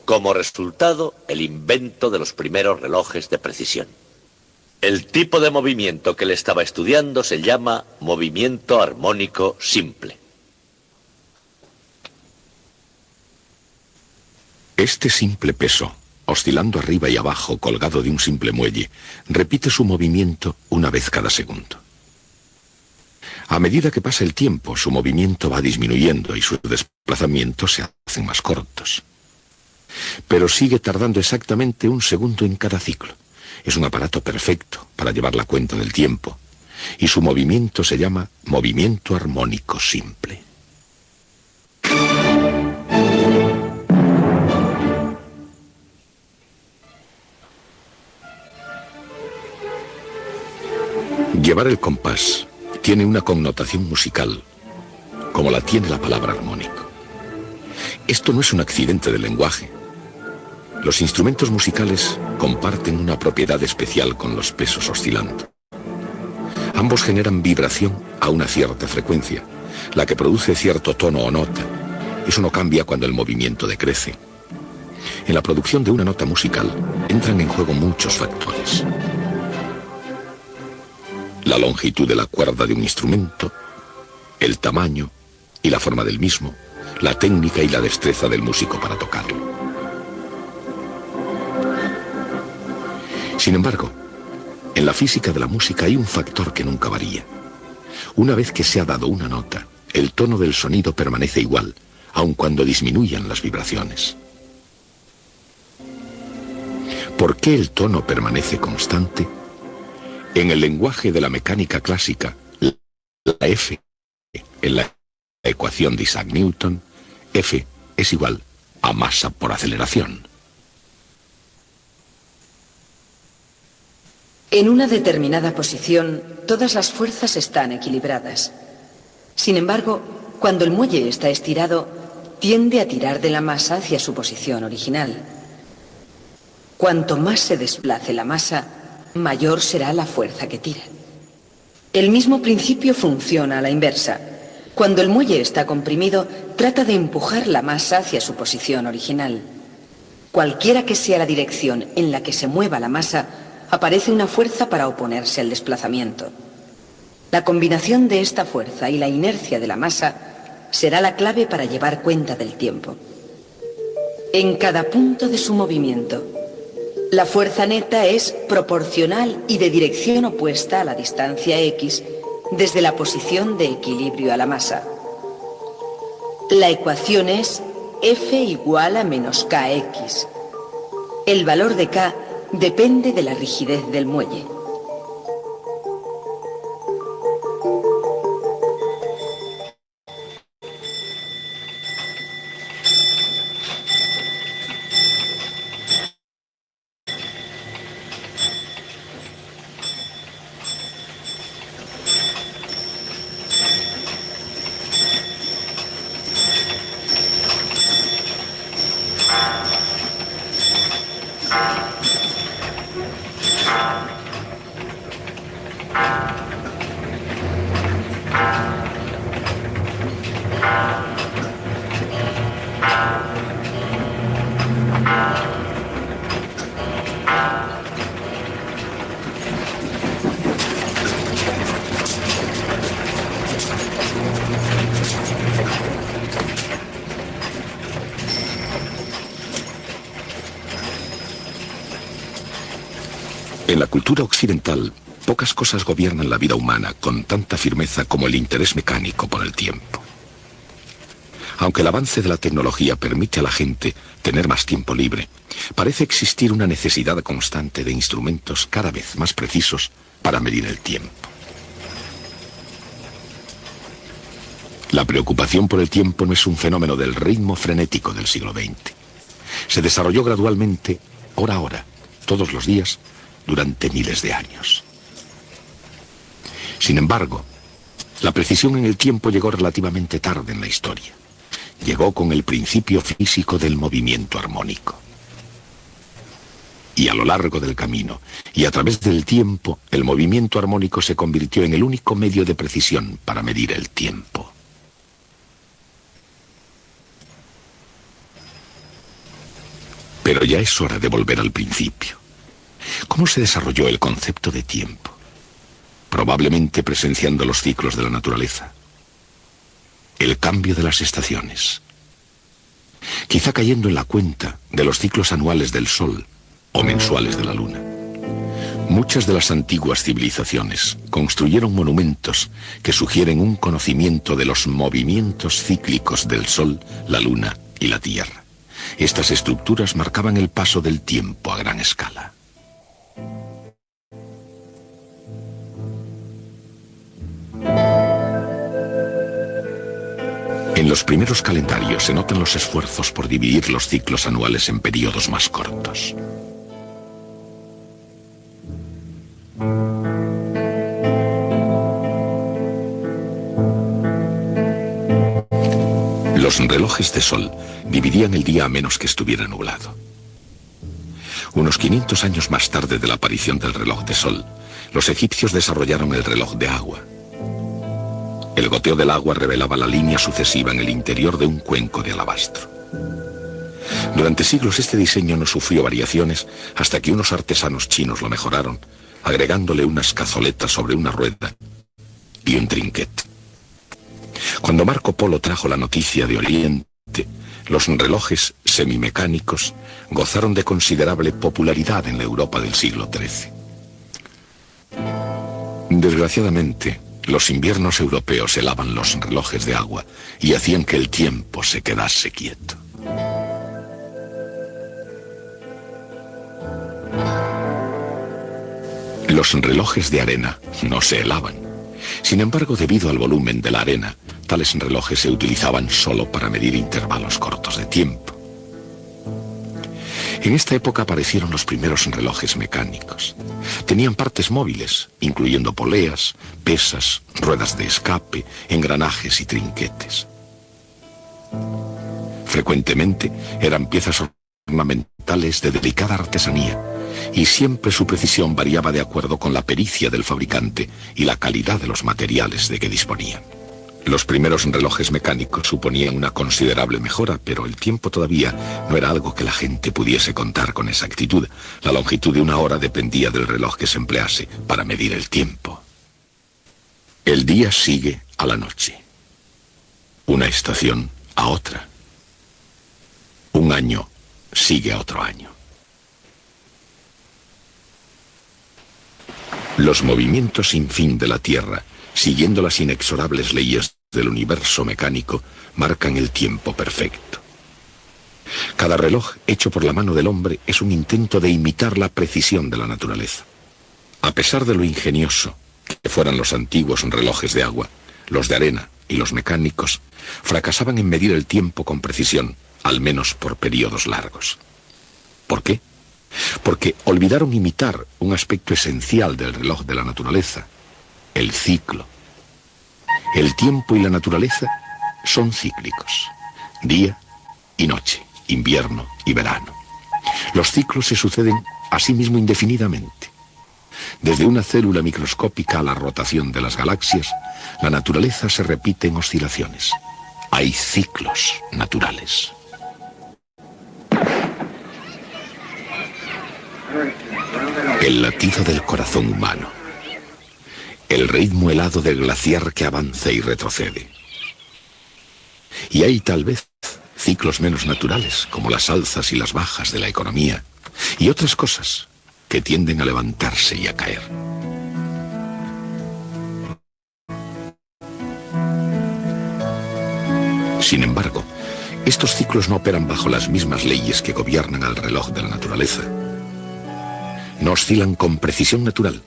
como resultado el invento de los primeros relojes de precisión. El tipo de movimiento que él estaba estudiando se llama movimiento armónico simple. Este simple peso, oscilando arriba y abajo colgado de un simple muelle, repite su movimiento una vez cada segundo. A medida que pasa el tiempo, su movimiento va disminuyendo y sus desplazamientos se hacen más cortos. Pero sigue tardando exactamente un segundo en cada ciclo. Es un aparato perfecto para llevar la cuenta del tiempo, y su movimiento se llama movimiento armónico simple. Llevar el compás tiene una connotación musical, como la tiene la palabra armónico. Esto no es un accidente del lenguaje. Los instrumentos musicales comparten una propiedad especial con los pesos oscilando. Ambos generan vibración a una cierta frecuencia, la que produce cierto tono o nota. Eso no cambia cuando el movimiento decrece. En la producción de una nota musical entran en juego muchos factores. La longitud de la cuerda de un instrumento, el tamaño y la forma del mismo, la técnica y la destreza del músico para tocarlo. Sin embargo, en la física de la música hay un factor que nunca varía. Una vez que se ha dado una nota, el tono del sonido permanece igual, aun cuando disminuyan las vibraciones. ¿Por qué el tono permanece constante? En el lenguaje de la mecánica clásica, la F, en la ecuación de Isaac Newton, F es igual a masa por aceleración. En una determinada posición, todas las fuerzas están equilibradas. Sin embargo, cuando el muelle está estirado, tiende a tirar de la masa hacia su posición original. Cuanto más se desplace la masa, mayor será la fuerza que tira. El mismo principio funciona a la inversa. Cuando el muelle está comprimido, trata de empujar la masa hacia su posición original. Cualquiera que sea la dirección en la que se mueva la masa, aparece una fuerza para oponerse al desplazamiento. La combinación de esta fuerza y la inercia de la masa será la clave para llevar cuenta del tiempo. En cada punto de su movimiento, la fuerza neta es proporcional y de dirección opuesta a la distancia x desde la posición de equilibrio a la masa. La ecuación es F igual a menos kx. El valor de k depende de la rigidez del muelle. En la cultura occidental, pocas cosas gobiernan la vida humana con tanta firmeza como el interés mecánico por el tiempo. Aunque el avance de la tecnología permite a la gente tener más tiempo libre, parece existir una necesidad constante de instrumentos cada vez más precisos para medir el tiempo. La preocupación por el tiempo no es un fenómeno del ritmo frenético del siglo XX. Se desarrolló gradualmente, hora a hora, todos los días, durante miles de años. Sin embargo, la precisión en el tiempo llegó relativamente tarde en la historia. Llegó con el principio físico del movimiento armónico. Y a lo largo del camino, y a través del tiempo, el movimiento armónico se convirtió en el único medio de precisión para medir el tiempo. Pero ya es hora de volver al principio. ¿Cómo se desarrolló el concepto de tiempo? Probablemente presenciando los ciclos de la naturaleza. El cambio de las estaciones. Quizá cayendo en la cuenta de los ciclos anuales del Sol o mensuales de la Luna. Muchas de las antiguas civilizaciones construyeron monumentos que sugieren un conocimiento de los movimientos cíclicos del Sol, la Luna y la Tierra. Estas estructuras marcaban el paso del tiempo a gran escala. En los primeros calendarios se notan los esfuerzos por dividir los ciclos anuales en periodos más cortos. Los relojes de sol dividían el día a menos que estuviera nublado. Unos 500 años más tarde de la aparición del reloj de sol, los egipcios desarrollaron el reloj de agua. El goteo del agua revelaba la línea sucesiva en el interior de un cuenco de alabastro. Durante siglos este diseño no sufrió variaciones hasta que unos artesanos chinos lo mejoraron, agregándole unas cazoletas sobre una rueda y un trinquete. Cuando Marco Polo trajo la noticia de Oriente, los relojes semimecánicos gozaron de considerable popularidad en la Europa del siglo XIII. Desgraciadamente, los inviernos europeos helaban los relojes de agua y hacían que el tiempo se quedase quieto. Los relojes de arena no se helaban. Sin embargo, debido al volumen de la arena, tales relojes se utilizaban solo para medir intervalos cortos de tiempo. En esta época aparecieron los primeros relojes mecánicos. Tenían partes móviles, incluyendo poleas, pesas, ruedas de escape, engranajes y trinquetes. Frecuentemente eran piezas ornamentales de delicada artesanía, y siempre su precisión variaba de acuerdo con la pericia del fabricante y la calidad de los materiales de que disponían. Los primeros relojes mecánicos suponían una considerable mejora, pero el tiempo todavía no era algo que la gente pudiese contar con exactitud. La longitud de una hora dependía del reloj que se emplease para medir el tiempo. El día sigue a la noche. Una estación a otra. Un año sigue a otro año. Los movimientos sin fin de la Tierra, siguiendo las inexorables leyes del universo mecánico, marcan el tiempo perfecto. Cada reloj hecho por la mano del hombre es un intento de imitar la precisión de la naturaleza. A pesar de lo ingenioso que fueran los antiguos relojes de agua, los de arena y los mecánicos fracasaban en medir el tiempo con precisión, al menos por periodos largos. ¿Por qué? Porque olvidaron imitar un aspecto esencial del reloj de la naturaleza, el ciclo. El tiempo y la naturaleza son cíclicos, día y noche, invierno y verano. Los ciclos se suceden a sí mismo indefinidamente. Desde una célula microscópica a la rotación de las galaxias, la naturaleza se repite en oscilaciones. Hay ciclos naturales. El latido del corazón humano. El ritmo helado del glaciar que avanza y retrocede. Y hay tal vez ciclos menos naturales, como las alzas y las bajas de la economía, y otras cosas que tienden a levantarse y a caer. Sin embargo, estos ciclos no operan bajo las mismas leyes que gobiernan al reloj de la naturaleza. No oscilan con precisión natural.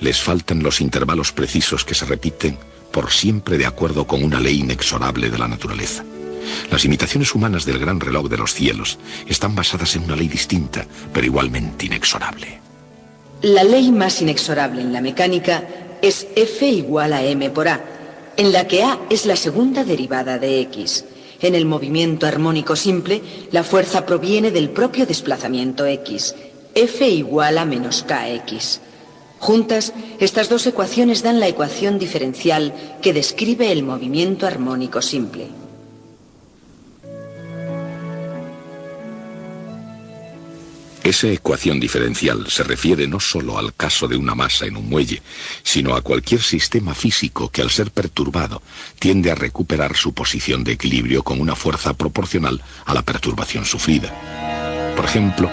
Les faltan los intervalos precisos que se repiten por siempre de acuerdo con una ley inexorable de la naturaleza. Las imitaciones humanas del gran reloj de los cielos están basadas en una ley distinta, pero igualmente inexorable. La ley más inexorable en la mecánica es F igual a m por a, en la que a es la segunda derivada de x. En el movimiento armónico simple, la fuerza proviene del propio desplazamiento x, F igual a menos kx. Juntas, estas dos ecuaciones dan la ecuación diferencial que describe el movimiento armónico simple. Esa ecuación diferencial se refiere no solo al caso de una masa en un muelle, sino a cualquier sistema físico que al ser perturbado tiende a recuperar su posición de equilibrio con una fuerza proporcional a la perturbación sufrida. Por ejemplo,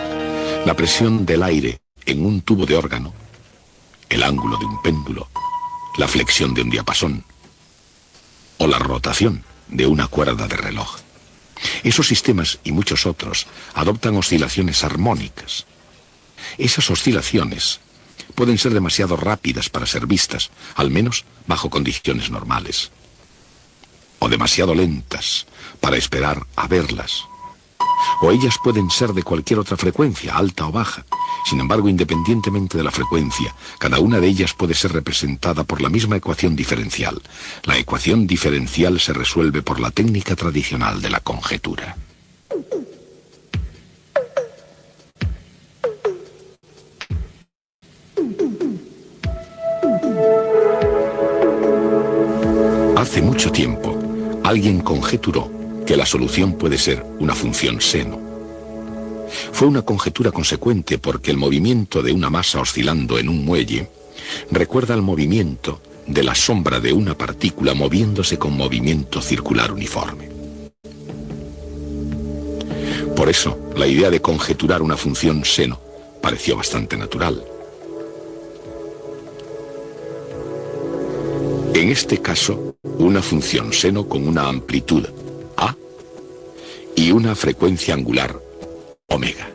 la presión del aire en un tubo de órgano, el ángulo de un péndulo, la flexión de un diapasón o la rotación de una cuerda de reloj. Esos sistemas y muchos otros adoptan oscilaciones armónicas. Esas oscilaciones pueden ser demasiado rápidas para ser vistas, al menos bajo condiciones normales, o demasiado lentas para esperar a verlas. O ellas pueden ser de cualquier otra frecuencia, alta o baja. Sin embargo, independientemente de la frecuencia, cada una de ellas puede ser representada por la misma ecuación diferencial. La ecuación diferencial se resuelve por la técnica tradicional de la conjetura. Hace mucho tiempo, alguien conjeturó que la solución puede ser una función seno. Fue una conjetura consecuente porque el movimiento de una masa oscilando en un muelle recuerda al movimiento de la sombra de una partícula moviéndose con movimiento circular uniforme. Por eso, la idea de conjeturar una función seno pareció bastante natural. En este caso, una función seno con una amplitud A y una frecuencia angular omega.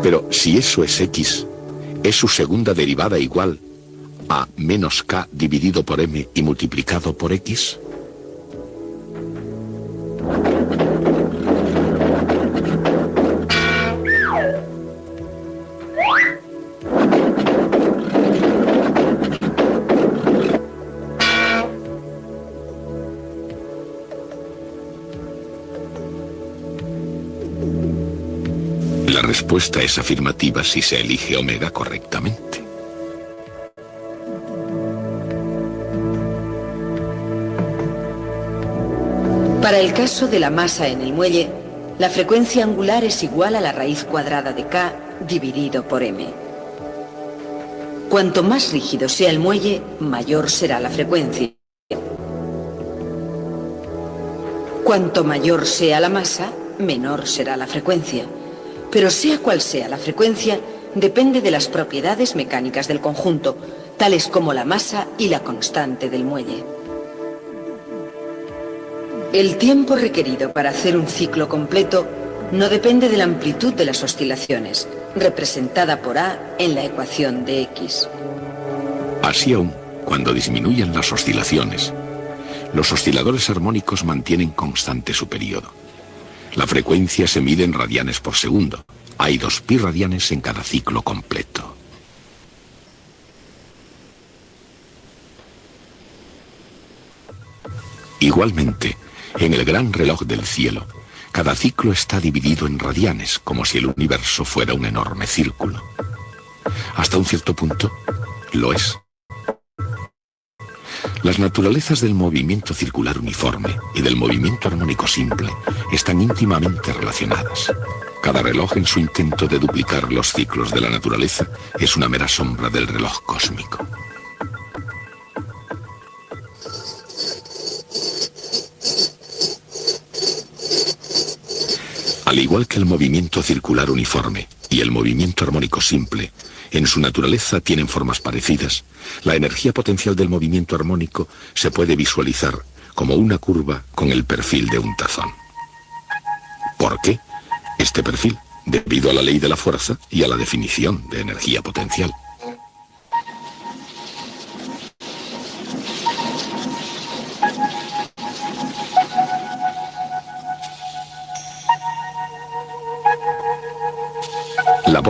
Pero si eso es x, ¿es su segunda derivada igual a menos k dividido por m y multiplicado por x? La respuesta es afirmativa si se elige omega correctamente. Para el caso de la masa en el muelle, la frecuencia angular es igual a la raíz cuadrada de k dividido por m. Cuanto más rígido sea el muelle, mayor será la frecuencia. Cuanto mayor sea la masa, menor será la frecuencia. Pero sea cual sea la frecuencia, depende de las propiedades mecánicas del conjunto, tales como la masa y la constante del muelle. El tiempo requerido para hacer un ciclo completo no depende de la amplitud de las oscilaciones, representada por A en la ecuación de X. Así aún, cuando disminuyen las oscilaciones, los osciladores armónicos mantienen constante su periodo. La frecuencia se mide en radianes por segundo. Hay 2 pi radianes en cada ciclo completo. Igualmente, en el gran reloj del cielo, cada ciclo está dividido en radianes, como si el universo fuera un enorme círculo. Hasta un cierto punto, lo es. Las naturalezas del movimiento circular uniforme y del movimiento armónico simple están íntimamente relacionadas. Cada reloj en su intento de duplicar los ciclos de la naturaleza es una mera sombra del reloj cósmico. Al igual que el movimiento circular uniforme y el movimiento armónico simple, en su naturaleza tienen formas parecidas, la energía potencial del movimiento armónico se puede visualizar como una curva con el perfil de un tazón. ¿Por qué? Este perfil, debido a la ley de la fuerza y a la definición de energía potencial.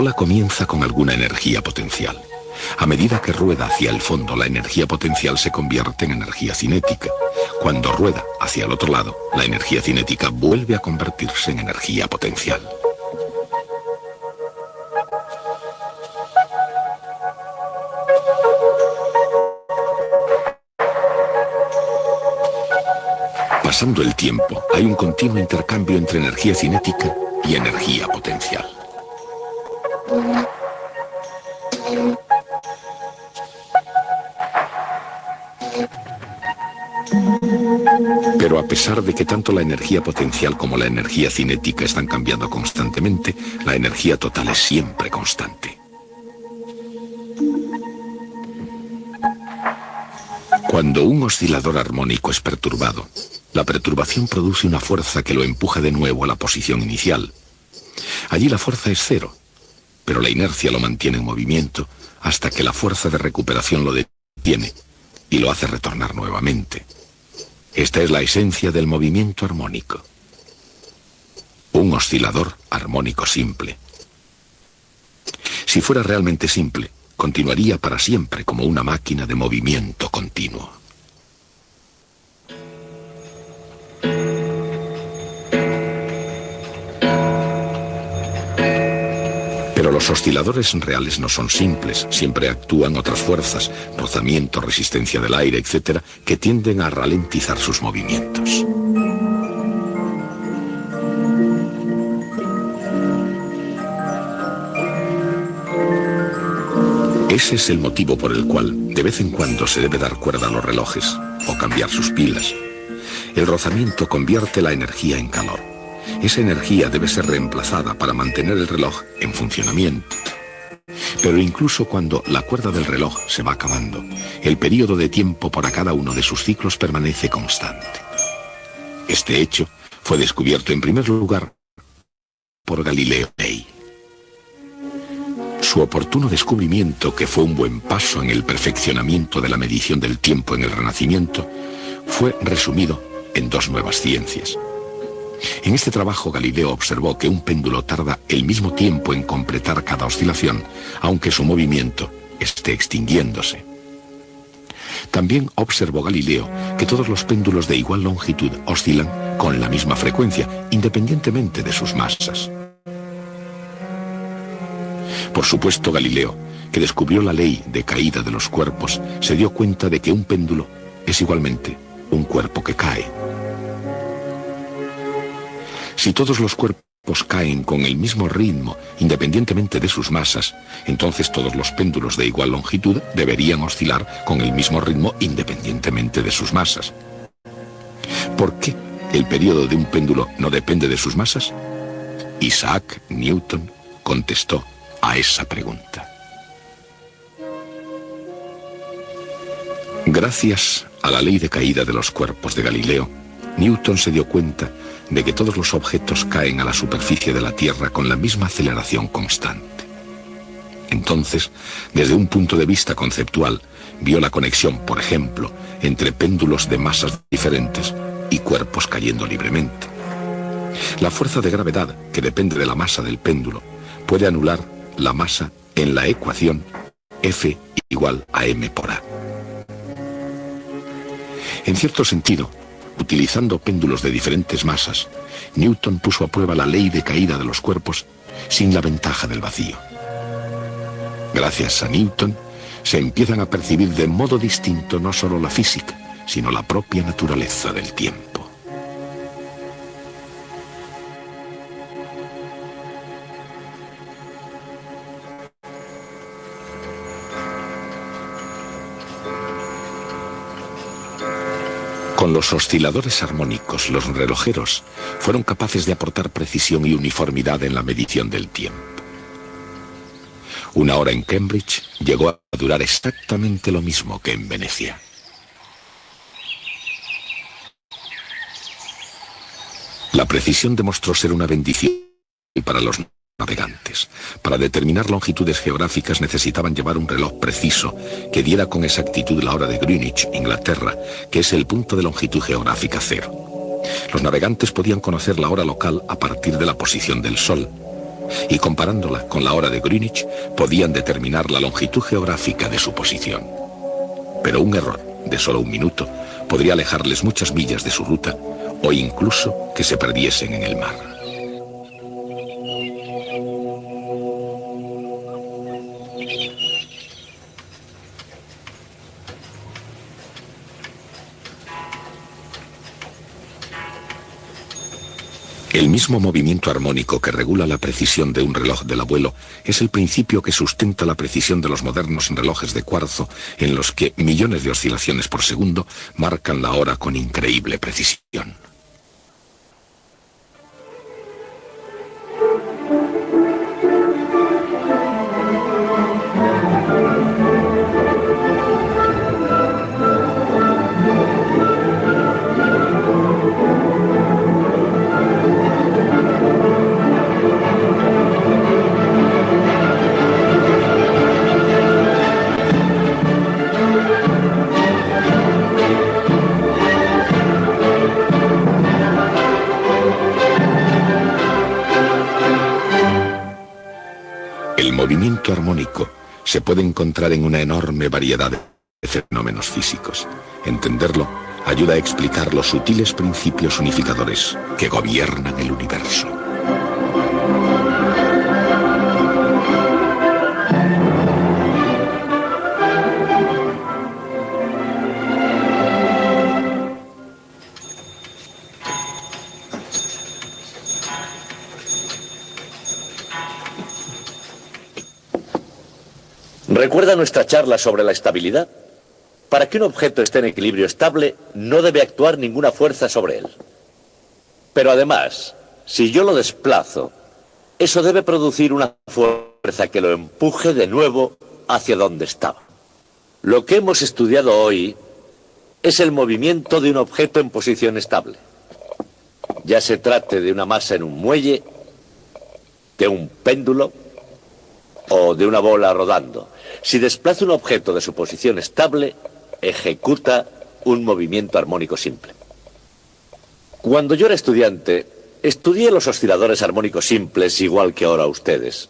bola comienza con alguna energía potencial. A medida que rueda hacia el fondo, la energía potencial se convierte en energía cinética. Cuando rueda hacia el otro lado, la energía cinética vuelve a convertirse en energía potencial. Pasando el tiempo, hay un continuo intercambio entre energía cinética y energía potencial. Pero a pesar de que tanto la energía potencial como la energía cinética están cambiando constantemente, la energía total es siempre constante. Cuando un oscilador armónico es perturbado, la perturbación produce una fuerza que lo empuja de nuevo a la posición inicial. Allí la fuerza es cero, pero la inercia lo mantiene en movimiento hasta que la fuerza de recuperación lo detiene y lo hace retornar nuevamente. Esta es la esencia del movimiento armónico. Un oscilador armónico simple. Si fuera realmente simple, continuaría para siempre como una máquina de movimiento continuo. Pero los osciladores reales no son simples, siempre actúan otras fuerzas, rozamiento, resistencia del aire, etc., que tienden a ralentizar sus movimientos. Ese es el motivo por el cual de vez en cuando se debe dar cuerda a los relojes o cambiar sus pilas. El rozamiento convierte la energía en calor. Esa energía debe ser reemplazada para mantener el reloj en funcionamiento. Pero incluso cuando la cuerda del reloj se va acabando, el periodo de tiempo para cada uno de sus ciclos permanece constante. Este hecho fue descubierto en primer lugar por Galileo Galilei. Su oportuno descubrimiento, que fue un buen paso en el perfeccionamiento de la medición del tiempo en el Renacimiento, fue resumido en dos nuevas ciencias. En este trabajo Galileo observó que un péndulo tarda el mismo tiempo en completar cada oscilación, aunque su movimiento esté extinguiéndose. También observó Galileo que todos los péndulos de igual longitud oscilan con la misma frecuencia, independientemente de sus masas. Por supuesto, Galileo, que descubrió la ley de caída de los cuerpos, se dio cuenta de que un péndulo es igualmente un cuerpo que cae. Si todos los cuerpos caen con el mismo ritmo, independientemente de sus masas, entonces todos los péndulos de igual longitud deberían oscilar con el mismo ritmo independientemente de sus masas. ¿Por qué el periodo de un péndulo no depende de sus masas? Isaac Newton contestó a esa pregunta. Gracias a la ley de caída de los cuerpos de Galileo, Newton se dio cuenta de que todos los objetos caen a la superficie de la Tierra con la misma aceleración constante. Entonces, desde un punto de vista conceptual, vio la conexión, por ejemplo, entre péndulos de masas diferentes y cuerpos cayendo libremente. La fuerza de gravedad, que depende de la masa del péndulo, puede anular la masa en la ecuación F igual a m por a. En cierto sentido, utilizando péndulos de diferentes masas, Newton puso a prueba la ley de caída de los cuerpos sin la ventaja del vacío. Gracias a Newton, se empiezan a percibir de modo distinto no solo la física, sino la propia naturaleza del tiempo. Con los osciladores armónicos, los relojeros fueron capaces de aportar precisión y uniformidad en la medición del tiempo. Una hora en Cambridge llegó a durar exactamente lo mismo que en Venecia. La precisión demostró ser una bendición para los navegantes. Para determinar longitudes geográficas necesitaban llevar un reloj preciso que diera con exactitud la hora de Greenwich, Inglaterra, que es el punto de longitud geográfica cero. Los navegantes podían conocer la hora local a partir de la posición del sol. y comparándola con la hora de Greenwich podían determinar la longitud geográfica de su posición. Pero un error de solo un minuto podría alejarles muchas millas de su ruta o incluso que se perdiesen en el mar. El mismo movimiento armónico que regula la precisión de un reloj del abuelo es el principio que sustenta la precisión de los modernos relojes de cuarzo, en los que millones de oscilaciones por segundo marcan la hora con increíble precisión. El movimiento armónico se puede encontrar en una enorme variedad de fenómenos físicos. Entenderlo ayuda a explicar los sutiles principios unificadores que gobiernan el universo. ¿Recuerda nuestra charla sobre la estabilidad? Para que un objeto esté en equilibrio estable, no debe actuar ninguna fuerza sobre él. Pero además, si yo lo desplazo, eso debe producir una fuerza que lo empuje de nuevo hacia donde estaba. Lo que hemos estudiado hoy es el movimiento de un objeto en posición estable. Ya se trate de una masa en un muelle, de un péndulo o de una bola rodando. Si desplaza un objeto de su posición estable, ejecuta un movimiento armónico simple. Cuando yo era estudiante, estudié los osciladores armónicos simples igual que ahora ustedes.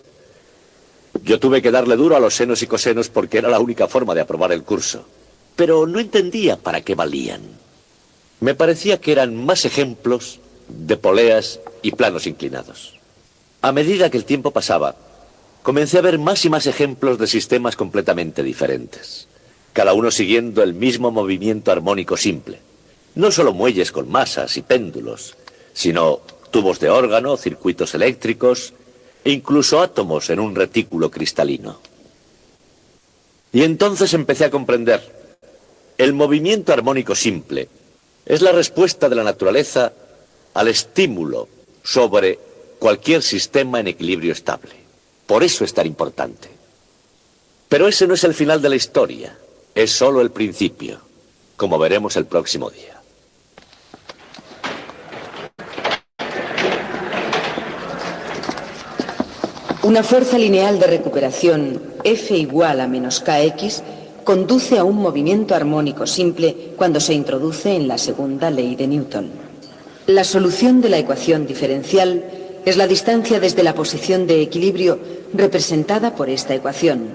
Yo tuve que darle duro a los senos y cosenos porque era la única forma de aprobar el curso. Pero no entendía para qué valían. Me parecía que eran más ejemplos de poleas y planos inclinados. A medida que el tiempo pasaba, comencé a ver más y más ejemplos de sistemas completamente diferentes, cada uno siguiendo el mismo movimiento armónico simple. No solo muelles con masas y péndulos, sino tubos de órgano, circuitos eléctricos e incluso átomos en un retículo cristalino. Y entonces empecé a comprender. El movimiento armónico simple es la respuesta de la naturaleza al estímulo sobre cualquier sistema en equilibrio estable. Por eso es tan importante. Pero ese no es el final de la historia, es solo el principio, como veremos el próximo día. Una fuerza lineal de recuperación F igual a menos kx conduce a un movimiento armónico simple cuando se introduce en la segunda ley de Newton. La solución de la ecuación diferencial es la distancia desde la posición de equilibrio representada por esta ecuación.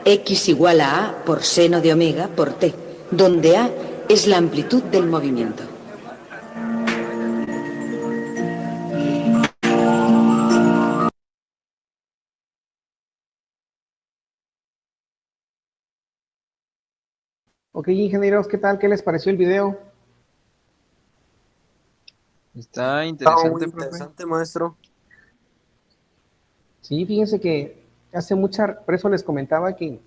X igual a A por seno de omega por T, donde A es la amplitud del movimiento. Ok, ingenieros, ¿qué tal? ¿Qué les pareció el video? Está Está interesante, muy profe. interesante, maestro. Sí, fíjense que por eso les comentaba que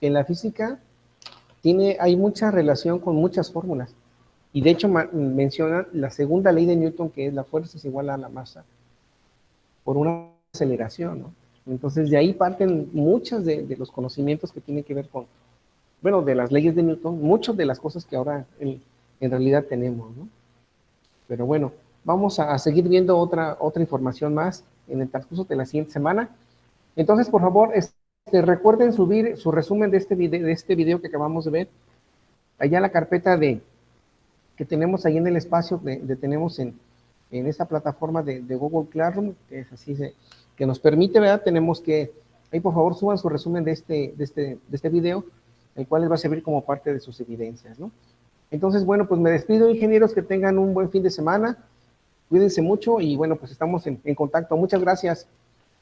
en la física hay mucha relación con muchas fórmulas. Y de hecho menciona la segunda ley de Newton, que es la fuerza es igual a la masa por una aceleración, ¿no? Entonces de ahí parten muchos de los conocimientos que tienen que ver con, bueno, de las leyes de Newton, muchas de las cosas que ahora en realidad tenemos, ¿no? Pero bueno, vamos a seguir viendo otra información más en el transcurso de la siguiente semana. Entonces, por favor, recuerden subir su resumen de este video que acabamos de ver allá en la carpeta que tenemos ahí en el espacio, tenemos en en esta plataforma de Google Classroom, que es así, que nos permite, ¿verdad? Tenemos que, ahí por favor suban su resumen de este video, el cual les va a servir como parte de sus evidencias, ¿no? Entonces, bueno, pues me despido, ingenieros, que tengan un buen fin de semana, cuídense mucho y bueno, pues estamos en contacto. Muchas gracias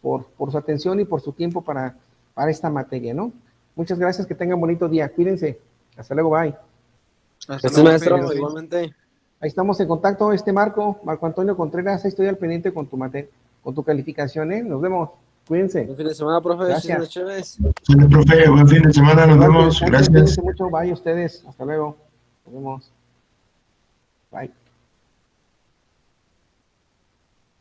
por su atención y por su tiempo para esta materia, ¿no? Muchas gracias, que tengan bonito día, cuídense, hasta luego, bye. Gracias, maestro, igualmente. Ahí estamos en contacto, Marco Antonio Contreras, ahí estoy al pendiente con tu calificación, ¿eh? Nos vemos, cuídense. Buen fin de semana, profe. Gracias. Sí, profe, buen fin de semana, nos vemos, gracias. Cuídense mucho, bye ustedes, hasta luego, nos vemos, bye.